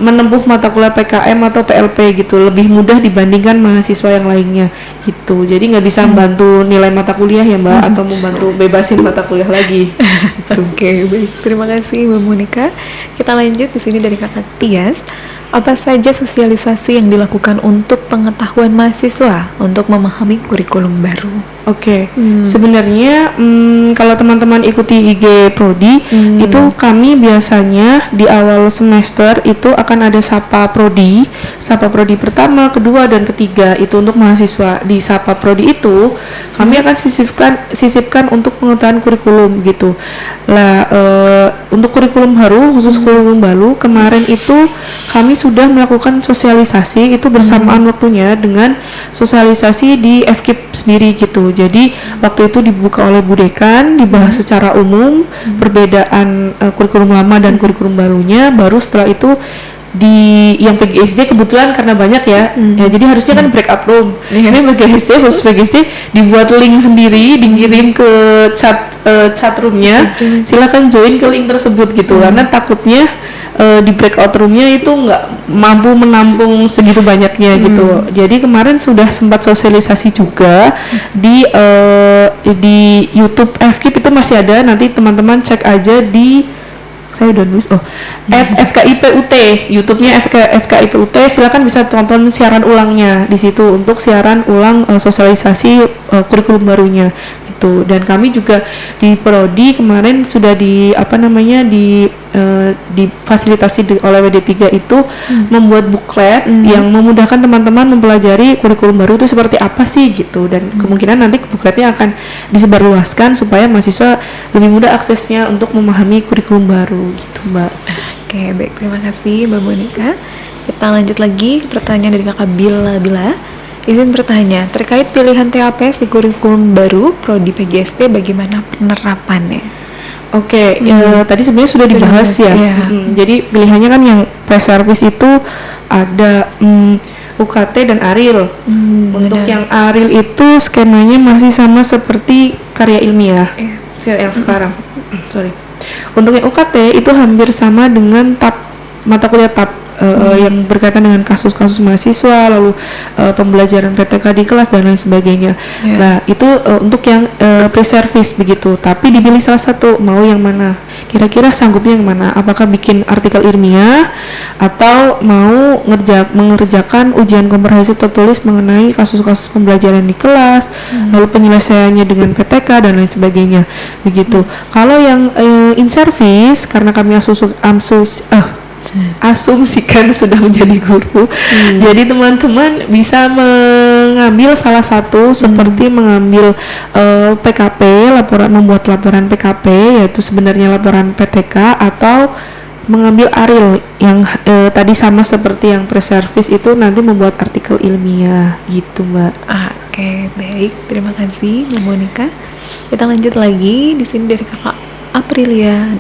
menempuh mata kuliah PKM atau PLP gitu, lebih mudah dibandingkan mahasiswa yang lainnya gitu. Jadi nggak bisa membantu nilai mata kuliah ya Mbak, atau membantu bebasin mata kuliah lagi. Oke, baik. Terima kasih Mbak Monica. Kita lanjut di sini dari Kakak Tias. Apa saja sosialisasi yang dilakukan untuk pengetahuan mahasiswa untuk memahami kurikulum baru? Oke. Sebenarnya kalau teman-teman ikuti IG Prodi itu kami biasanya di awal semester itu akan ada Sapa Prodi pertama, kedua, dan ketiga itu untuk mahasiswa. Di Sapa Prodi itu kami akan sisipkan untuk pengetahuan kurikulum gitu. Lah untuk kurikulum baru, khusus kurikulum baru kemarin itu kami sudah melakukan sosialisasi itu bersamaan waktunya dengan sosialisasi di FKIP sendiri gitu. Jadi waktu itu dibuka oleh Bu Dekan, dibahas secara umum perbedaan kurikulum lama dan kurikulum barunya. Baru setelah itu di yang PGSD kebetulan karena banyak ya, ya jadi harusnya kan breakout room. Ini PGSD khusus PGSD dibuat link sendiri, dikirim ke chat roomnya. Silakan join ke link tersebut gitu, karena takutnya di breakout roomnya itu nggak mampu menampung segitu banyaknya gitu. Jadi kemarin sudah sempat sosialisasi juga di YouTube FKIP itu masih ada. Nanti teman-teman cek aja di saya udah nulis FKIPUT, YouTube-nya FKIPUT. Silakan bisa tonton siaran ulangnya di situ untuk siaran ulang sosialisasi kurikulum barunya gitu. Dan kami juga di Prodi kemarin sudah difasilitasi oleh WD3 itu membuat buklet yang memudahkan teman-teman mempelajari kurikulum baru itu seperti apa sih gitu, dan kemungkinan nanti bukletnya akan disebarluaskan supaya mahasiswa lebih mudah aksesnya untuk memahami kurikulum baru gitu, Mbak. Oke, baik, terima kasih Mbak Monica. Kita lanjut lagi ke pertanyaan dari Kakak Bila. Izin bertanya, terkait pilihan TAPS di kurikulum baru Prodi PGSD, bagaimana penerapannya? Oke, tadi sebenarnya sudah dibahas ya. Jadi pilihannya kan yang pre-service itu ada UKT dan ARIL. Untuk yang ARIL itu skemanya masih sama seperti karya ilmiah yang sekarang. Untuk yang UKT itu hampir sama dengan mata kuliah TAP yang berkaitan dengan kasus-kasus mahasiswa, lalu pembelajaran PTK di kelas dan lain sebagainya. Nah itu untuk yang pre-service begitu. Tapi dipilih salah satu, mau yang mana? Kira-kira sanggupnya yang mana? Apakah bikin artikel ilmiah atau mau mengerjakan ujian komprehensif tertulis mengenai kasus-kasus pembelajaran di kelas, lalu penyelesaiannya dengan PTK dan lain sebagainya begitu. Kalau yang in service, karena kami asumsikan sudah menjadi guru, jadi teman-teman bisa mengambil salah satu seperti mengambil PKP, membuat laporan PKP, yaitu sebenarnya laporan PTK, atau mengambil ARIL yang tadi sama seperti yang pre-service itu nanti membuat artikel ilmiah gitu, Mbak. Oke, baik, terima kasih Mbak Monica. Kita lanjut lagi di sini dari Kakak Aprilia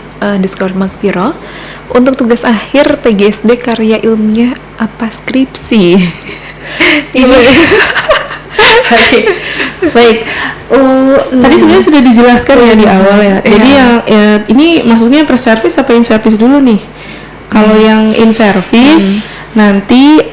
_Magviro. Untuk tugas akhir PGSD karya ilmiah apa skripsi? Baik. Tadi sebenarnya sudah dijelaskan ya di awal ya. Jadi yang ini maksudnya pre-service apa in service dulu nih? Kalau yang in service nanti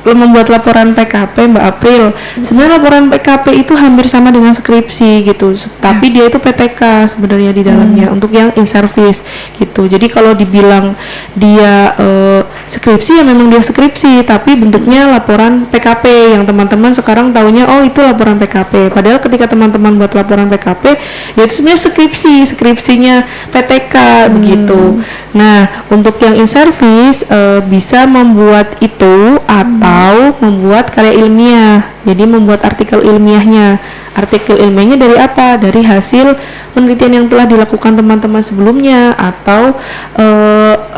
membuat laporan PKP, Mbak April. Sebenarnya laporan PKP itu hampir sama dengan skripsi gitu, tapi dia itu PTK sebenarnya di dalamnya untuk yang in service gitu. Jadi kalau dibilang dia skripsi, ya memang dia skripsi, tapi bentuknya laporan PKP yang teman-teman sekarang taunya itu laporan PKP. Padahal ketika teman-teman buat laporan PKP, ya itu sebenarnya skripsinya PTK begitu. Nah, untuk yang in service bisa membuat itu atau membuat karya ilmiah. Jadi membuat artikel ilmiahnya. Artikel ilmiahnya dari apa? Dari hasil penelitian yang telah dilakukan teman-teman sebelumnya, atau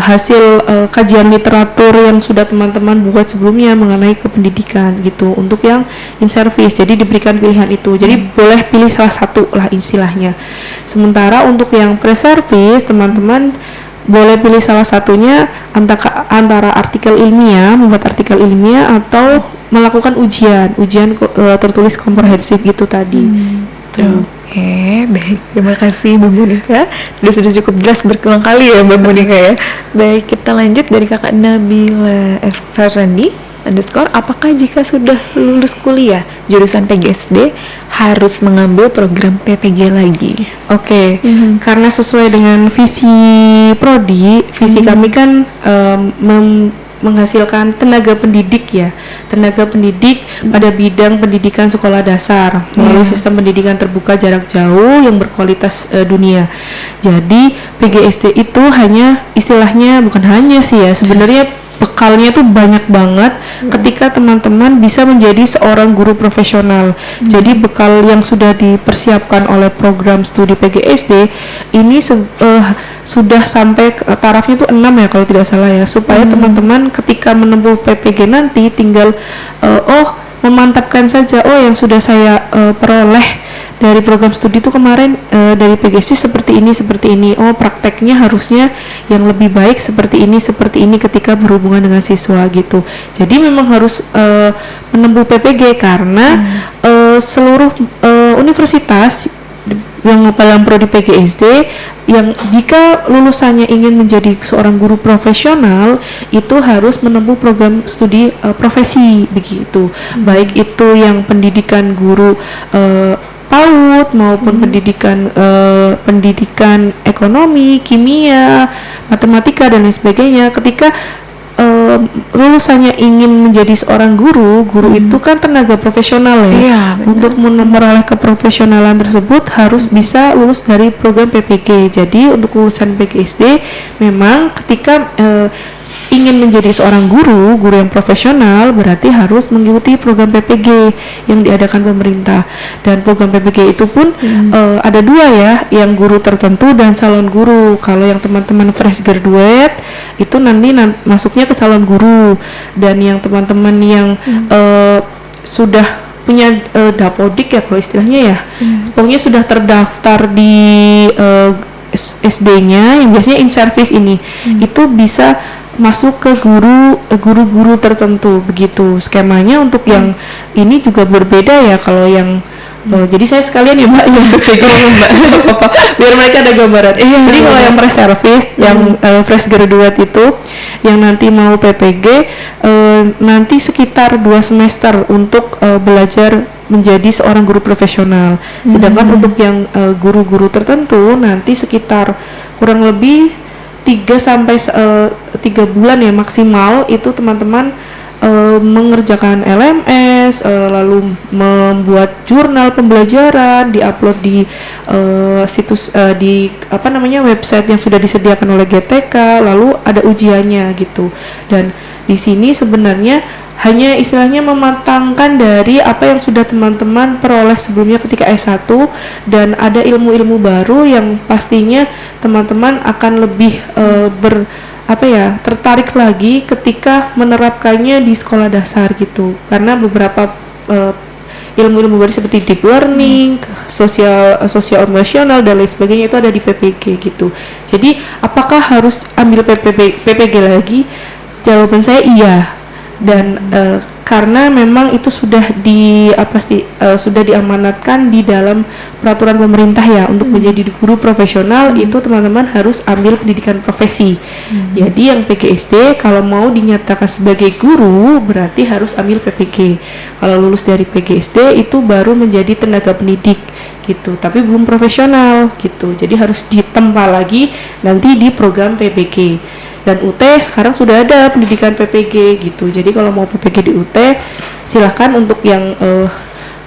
hasil kajian literatur yang sudah teman-teman buat sebelumnya mengenai kependidikan gitu. Untuk yang in service, jadi diberikan pilihan itu. Jadi boleh pilih salah satu lah istilahnya. Sementara untuk yang pre-service, teman-teman boleh pilih salah satunya antara artikel ilmiah, membuat artikel ilmiah, atau melakukan ujian tertulis komprehensif gitu tadi. Oke, baik, terima kasih Mbak Monica. Sudah cukup jelas berulang kali ya Mbak Monica ya. Baik, kita lanjut dari Kakak Nabila Ferrandi _, apakah jika sudah lulus kuliah jurusan PGSD harus mengambil program PPG lagi? Oke, karena sesuai dengan visi Prodi, visi kami kan menghasilkan tenaga pendidik pada bidang pendidikan sekolah dasar melalui sistem pendidikan terbuka jarak jauh yang berkualitas dunia. Jadi PGSD itu hanya istilahnya, bukan hanya sih ya, sebenarnya bekalnya tuh banyak banget ketika teman-teman bisa menjadi seorang guru profesional. Jadi bekal yang sudah dipersiapkan oleh program studi PGSD ini sudah sampai tarafnya tuh 6 ya kalau tidak salah ya, supaya teman-teman ketika menempuh PPG nanti tinggal memantapkan saja yang sudah saya peroleh dari program studi itu kemarin dari PGSD seperti ini, oh prakteknya harusnya yang lebih baik seperti ini ketika berhubungan dengan siswa gitu. Jadi memang harus menempuh PPG karena seluruh universitas yang dalam prodi PGSD yang jika lulusannya ingin menjadi seorang guru profesional itu harus menempuh program studi profesi begitu. Baik itu yang pendidikan guru PAUD maupun pendidikan ekonomi, kimia, matematika dan lain sebagainya. Ketika lulusannya ingin menjadi seorang guru itu kan tenaga profesional ya. Iya, untuk meroleh keprofesionalan tersebut harus bisa lulus dari program PPG. Jadi untuk lulusan PGSD memang ketika ingin menjadi seorang guru yang profesional berarti harus mengikuti program PPG yang diadakan pemerintah. Dan program PPG itu pun ada dua ya, yang guru tertentu dan calon guru. Kalau yang teman-teman fresh graduate itu nanti masuknya ke calon guru, dan yang teman-teman yang sudah punya dapodik ya kalau istilahnya ya, pokoknya sudah terdaftar di SD-nya yang biasanya in service ini itu bisa masuk ke guru-guru tertentu begitu skemanya. Untuk yang ini juga berbeda ya kalau yang jadi saya sekalian ya Mbak yang PPG Mbak biar mereka ada gambaran. Jadi kalau yang pre-service yang fresh graduate itu yang nanti mau PPG nanti sekitar 2 semester untuk belajar menjadi seorang guru profesional. Sedangkan untuk yang guru-guru tertentu nanti sekitar kurang lebih 3 bulan ya maksimal itu teman-teman mengerjakan LMS, lalu membuat jurnal pembelajaran, diupload di situs di website yang sudah disediakan oleh GTK, lalu ada ujiannya gitu. Dan di sini sebenarnya hanya istilahnya mematangkan dari apa yang sudah teman-teman peroleh sebelumnya ketika S1, dan ada ilmu-ilmu baru yang pastinya teman-teman akan lebih tertarik lagi ketika menerapkannya di sekolah dasar gitu. Karena beberapa ilmu-ilmu baru seperti deep learning, sosial emosional dan lain sebagainya itu ada di PPG gitu. Jadi apakah harus ambil PPG lagi? Jawaban saya iya. Dan karena memang itu sudah sudah diamanatkan di dalam peraturan pemerintah ya, untuk menjadi guru profesional itu teman-teman harus ambil pendidikan profesi. Jadi yang PGSD kalau mau dinyatakan sebagai guru berarti harus ambil PPG. Kalau lulus dari PGSD itu baru menjadi tenaga pendidik gitu, tapi belum profesional gitu. Jadi harus ditempa lagi nanti di program PPG. Dan UT sekarang sudah ada pendidikan PPG gitu. Jadi kalau mau PPG di UT silahkan untuk yang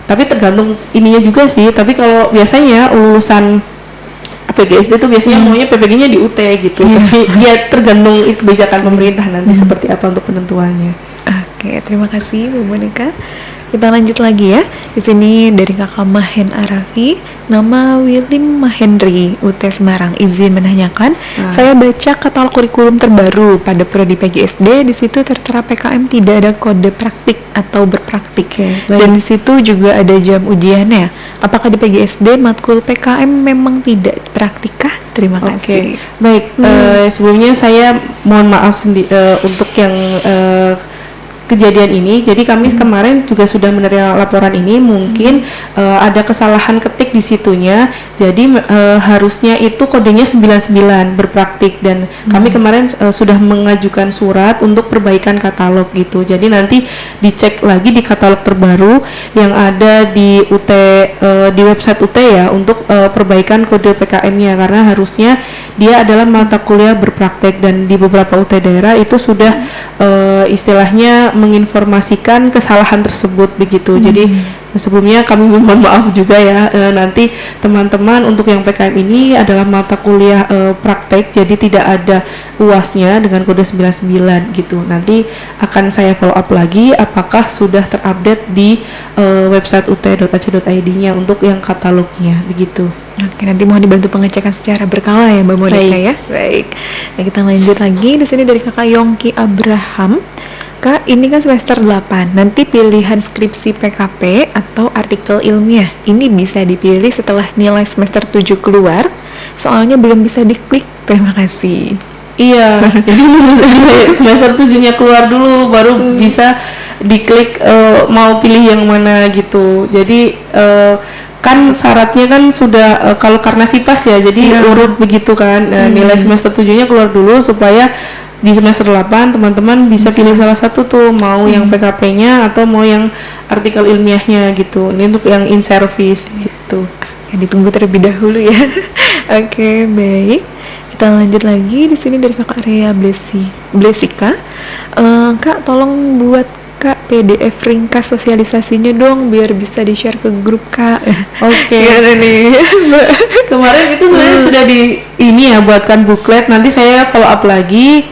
tapi tergantung ininya juga sih. Tapi kalau biasanya lulusan PGSD itu biasanya maunya PPG-nya di UT gitu. Tapi ya tergantung kebijakan pemerintah nanti seperti apa untuk penentuannya. Oke, terima kasih Bu Monika. Kita lanjut lagi ya. Di sini dari Kakak Mahen Arafi, nama Willim Mahendri, UT Semarang. Izin menanyakan, saya baca katalog kurikulum terbaru pada prodi PGSD, di situ tertera PKM tidak ada kode praktik atau berpraktik. Dan di situ juga ada jam ujiannya. Apakah di PGSD matkul PKM memang tidak praktikah? Terima kasih. Baik, sebelumnya saya mohon maaf untuk yang kejadian ini. Jadi kami kemarin juga sudah menerima laporan ini, mungkin ada kesalahan ketik di situnya. Jadi harusnya itu kodenya 99 berpraktik, dan kami kemarin sudah mengajukan surat untuk perbaikan katalog gitu. Jadi nanti dicek lagi di katalog terbaru yang ada di UT di website UT ya, untuk perbaikan kode PKM-nya, karena harusnya dia adalah mata kuliah berpraktek, dan di beberapa UT daerah itu sudah istilahnya menginformasikan kesalahan tersebut begitu. Jadi sebelumnya kami mohon maaf juga ya, nanti teman-teman untuk yang PKM ini adalah mata kuliah praktek, jadi tidak ada UASnya dengan kode 99 gitu. Nanti akan saya follow up lagi apakah sudah terupdate di website ut.ac.id-nya untuk yang katalognya begitu. Oke, nanti mohon dibantu pengecekan secara berkala ya Mbak Monika ya. Baik. Nah, kita lanjut lagi. Di sini dari Kakak Yongki Abraham. Kak, ini kan semester 8. Nanti pilihan skripsi PKP atau artikel ilmiah ini bisa dipilih setelah nilai semester 7 keluar. Soalnya belum bisa diklik. Terima kasih. Iya, jadi lulus semester 7-nya keluar dulu baru bisa diklik mau pilih yang mana gitu. Jadi kan syaratnya kan sudah kalau karena SIPAS ya, jadi urut begitu kan. Nilai semester 7-nya keluar dulu supaya di semester 8 teman-teman bisa pilih salah satu tuh, mau yang PKP-nya atau mau yang artikel ilmiahnya gitu. Ini untuk yang in service gitu. Ditunggu terlebih dahulu ya. Oke, baik. Kita lanjut lagi. Di sini dari Kakak Rea Blesika. Kak, tolong buat Kak PDF ringkas sosialisasinya dong biar bisa di-share ke grup Kak. Oke. Gimana nih? Kemarin itu sebenarnya sudah buatkan booklet. Nanti saya follow up lagi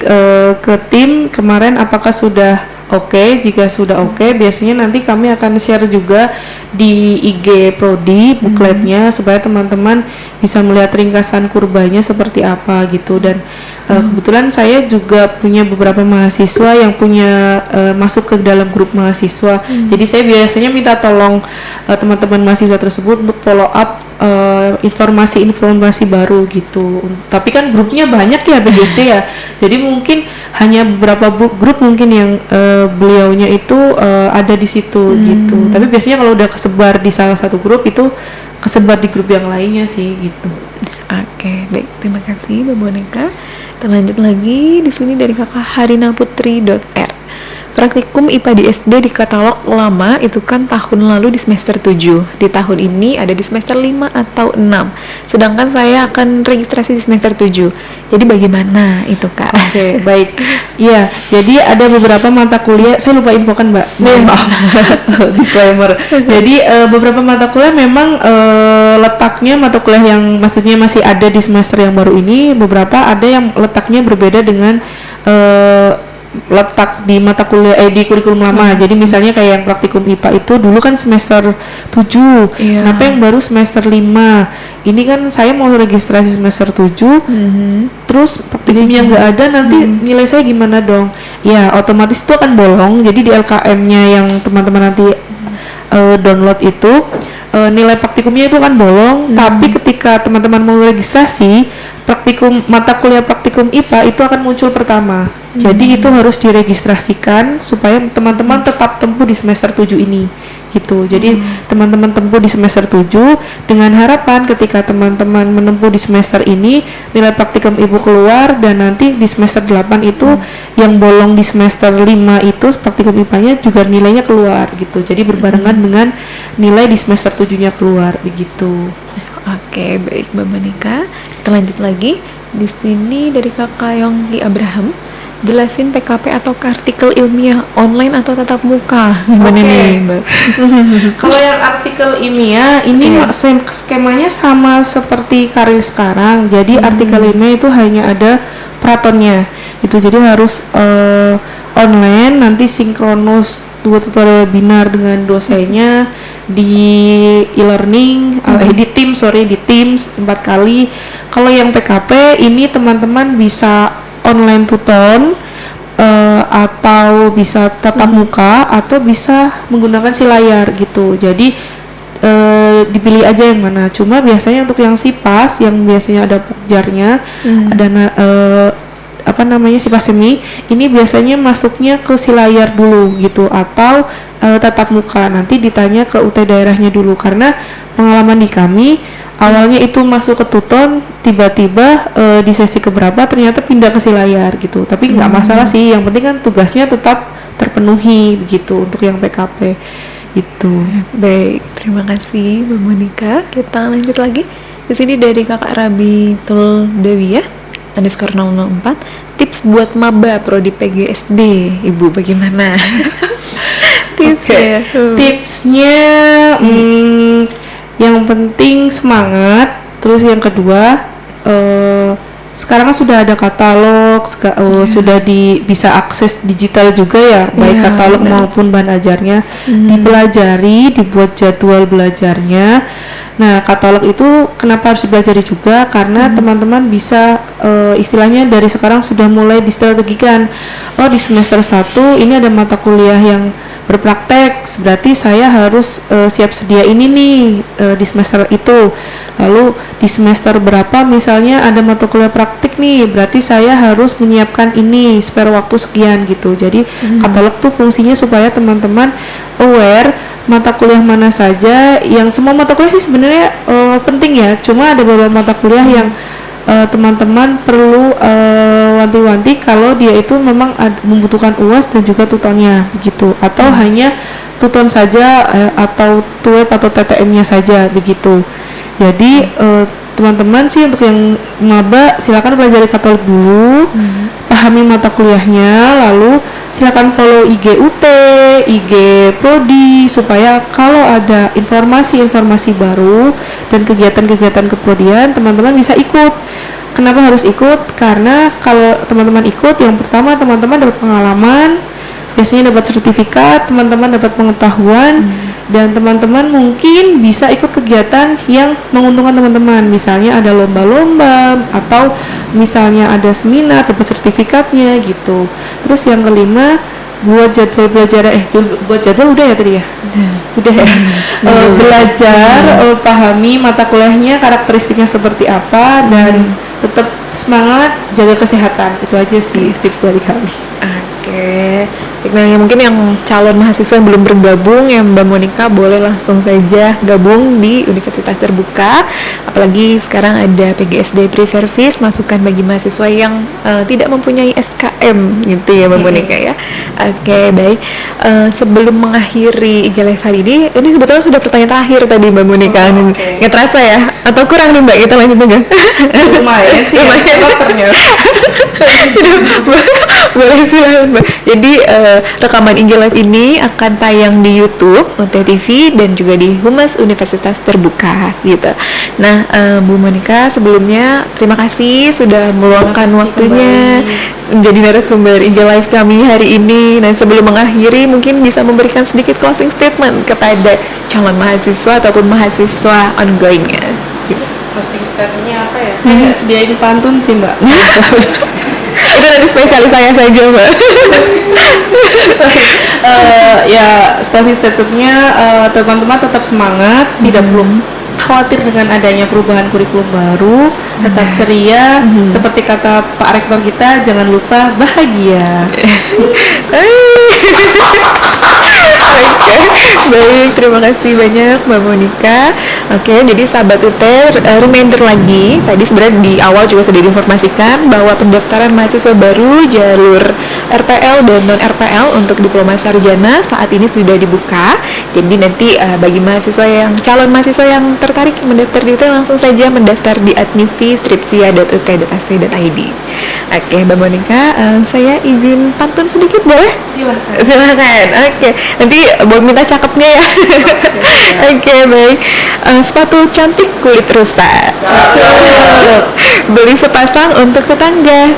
ke tim kemarin apakah sudah oke. Jika sudah oke, biasanya nanti kami akan share juga di IG Prodi bookletnya supaya teman-teman bisa melihat ringkasan kurbanya seperti apa gitu. Dan kebetulan saya juga punya beberapa mahasiswa yang punya masuk ke dalam grup mahasiswa. Jadi saya biasanya minta tolong teman-teman mahasiswa tersebut untuk follow up informasi-informasi baru gitu. Tapi kan grupnya banyak ya BGSD ya. Jadi mungkin hanya beberapa grup mungkin yang beliaunya itu ada di situ gitu. Tapi biasanya kalau udah kesebar di salah satu grup itu kesebar di grup yang lainnya sih gitu. Oke, baik, terima kasih Mbak Monika. Kita lanjut lagi di sini dari Kakak harinaputri.r. Praktikum IPA di SD di katalog lama itu kan tahun lalu di semester 7. Di tahun ini ada di semester 5 atau 6. Sedangkan saya akan registrasi di semester 7. Jadi bagaimana itu Kak? Oke, baik. Iya, jadi ada beberapa mata kuliah, saya lupa infokan Mbak. Disclaimer. Jadi beberapa mata kuliah memang letaknya mata kuliah yang maksudnya masih ada di semester yang baru ini, beberapa ada yang letaknya berbeda dengan letak di mata kuliah di kurikulum lama. Jadi misalnya kayak yang praktikum IPA itu dulu kan semester 7. Kenapa yang baru semester 5? Ini kan saya mau registrasi semester 7. Terus praktikumnya nggak ada, nanti nilai saya gimana dong? Ya, otomatis itu akan bolong. Jadi di LKM-nya yang teman-teman nanti download itu nilai praktikumnya itu kan bolong. Tapi ketika teman-teman mau registrasi praktikum mata kuliah praktikum IPA itu akan muncul pertama. Jadi itu harus diregistrasikan supaya teman-teman tetap tempuh di semester 7 ini gitu. Jadi teman-teman tempuh di semester 7 dengan harapan ketika teman-teman menempuh di semester ini nilai praktikum ibu keluar, dan nanti di semester 8 itu yang bolong di semester 5 itu praktikum IPA-nya juga nilainya keluar gitu. Jadi berbarengan dengan nilai di semester 7-nya keluar begitu. Oke, baik Mbak Monika. Kita lanjut lagi. Di sini dari Kakak Yongki Abraham. Jelasin PKP atau artikel ilmiah online atau tatap muka. Gimana nih Mbak? Kalau yang artikel ilmiah ini skemanya sama seperti karir sekarang. Jadi artikel ilmiah itu hanya ada pratonnya. Itu jadi harus online, nanti sinkronus 2 tutorial webinar dengan dosennya di e-learning, di Teams 4 kali. Kalau yang PKP ini teman-teman bisa online tuton atau bisa tatap muka atau bisa menggunakan si layar gitu. Jadi dipilih aja yang mana. Cuma biasanya untuk yang SIPAS yang biasanya ada pokjarnya, ada SIPAS semi, ini biasanya masuknya ke si layar dulu gitu, atau tatap muka. Nanti ditanya ke UT daerahnya dulu, karena pengalaman di kami awalnya itu masuk ke tuton, tiba-tiba di sesi keberapa ternyata pindah ke si layar gitu. Tapi nggak masalah sih, yang penting kan tugasnya tetap terpenuhi begitu untuk yang PKP itu. Baik, terima kasih Mbak Monika. Kita lanjut lagi. Di sini dari Kakak Rabitul Dewi ya, _ 004. Tips buat maba prodi PGSD, Ibu bagaimana? Tipsnya? Tipsnya yang penting semangat. Terus yang kedua, sekarang kan sudah ada katalog, sudah bisa akses digital juga ya, baik katalog maupun bahan ajarnya. Dipelajari, dibuat jadwal belajarnya. Nah, katalog itu kenapa harus dipelajari juga? Karena teman-teman bisa istilahnya dari sekarang sudah mulai distrategikan. Oh, di semester 1 ini ada mata kuliah yang berpraktek, berarti saya harus siap sedia ini nih di semester itu. Lalu di semester berapa misalnya ada mata kuliah praktik nih, berarti saya harus menyiapkan ini spare waktu sekian gitu. Jadi katalog tuh fungsinya supaya teman-teman aware mata kuliah mana saja, yang semua mata kuliah sih sebenarnya penting ya, cuma ada beberapa mata kuliah yang teman-teman perlu wanti-wanti kalau dia itu memang membutuhkan UAS dan juga tutornya begitu, atau hanya tutor saja atau TUEP atau TTM-nya saja begitu. Jadi teman-teman sih untuk yang maba silakan pelajari Katolik dulu, pahami mata kuliahnya, lalu silakan follow IG UT, IG Prodi, supaya kalau ada informasi-informasi baru dan kegiatan-kegiatan keprodian teman-teman bisa ikut. Kenapa harus ikut? Karena kalau teman-teman ikut, yang pertama teman-teman dapat pengalaman, biasanya dapat sertifikat, teman-teman dapat pengetahuan, dan teman-teman mungkin bisa ikut kegiatan yang menguntungkan teman-teman. Misalnya ada lomba-lomba, atau misalnya ada seminar, dapat sertifikatnya gitu. Terus yang kelima, buat jadwal belajar buat jadwal udah ya tadi ya? Udah ya. Belajar, pahami mata kuliahnya, karakteristiknya seperti apa, dan tetap semangat, jaga kesehatan. Itu aja sih tips dari kami. Oke, nah, mungkin yang calon mahasiswa yang belum bergabung, yang Mbak Monica boleh langsung saja gabung di Universitas Terbuka. Apalagi sekarang ada PGSD Pre-Service, masukan bagi mahasiswa yang tidak mempunyai SKM gitu ya Mbak Monica ya. Oke, baik. Sebelum mengakhiri IG Live hari ini sebetulnya sudah pertanyaan terakhir tadi Mbak Monica. Nggak terasa ya? Atau kurang nih Mbak, kita lanjut aja? Lumayan sih, ternyata. Boleh silakan Mbak. Jadi rekaman IG Live ini akan tayang di YouTube UT TV dan juga di Humas Universitas Terbuka gitu. Nah, Bu Monica sebelumnya terima kasih sudah meluangkan waktunya menjadi narasumber IG Live kami hari ini. Nah, sebelum mengakhiri mungkin bisa memberikan sedikit closing statement kepada calon mahasiswa ataupun mahasiswa ongoingnya. Gitu. Closing statementnya apa ya? Saya nggak sediain pantun sih Mbak. Itu dari spesialis saya saja Mbak. Ya closing statementnya teman-teman tetap semangat, tidak perlu khawatir dengan adanya perubahan kurikulum baru, tetap ceria, seperti kata Pak Rektor kita, jangan lupa bahagia. Baik, terima kasih banyak Mbak Monica. Oke, jadi sahabat UT, reminder lagi, tadi sebenarnya di awal juga sudah diinformasikan bahwa pendaftaran mahasiswa baru jalur RPL dan non-RPL untuk diploma sarjana saat ini sudah dibuka. Jadi nanti bagi mahasiswa yang calon mahasiswa yang tertarik mendaftar di UT, langsung saja mendaftar di admisi stripsia.ut.ac.id. Oke, Mbak Monica, saya izin pantun sedikit boleh? Silakan. Oke, nanti boleh minta cakepnya ya. Oke, baik. Sepatu cantik kulit rusa. Beli sepasang untuk tetangga.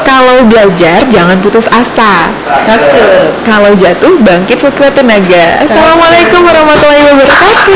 Kalau belajar jangan putus asa. Kalau jatuh bangkit sekuat tenaga. Assalamualaikum warahmatullahi wabarakatuh.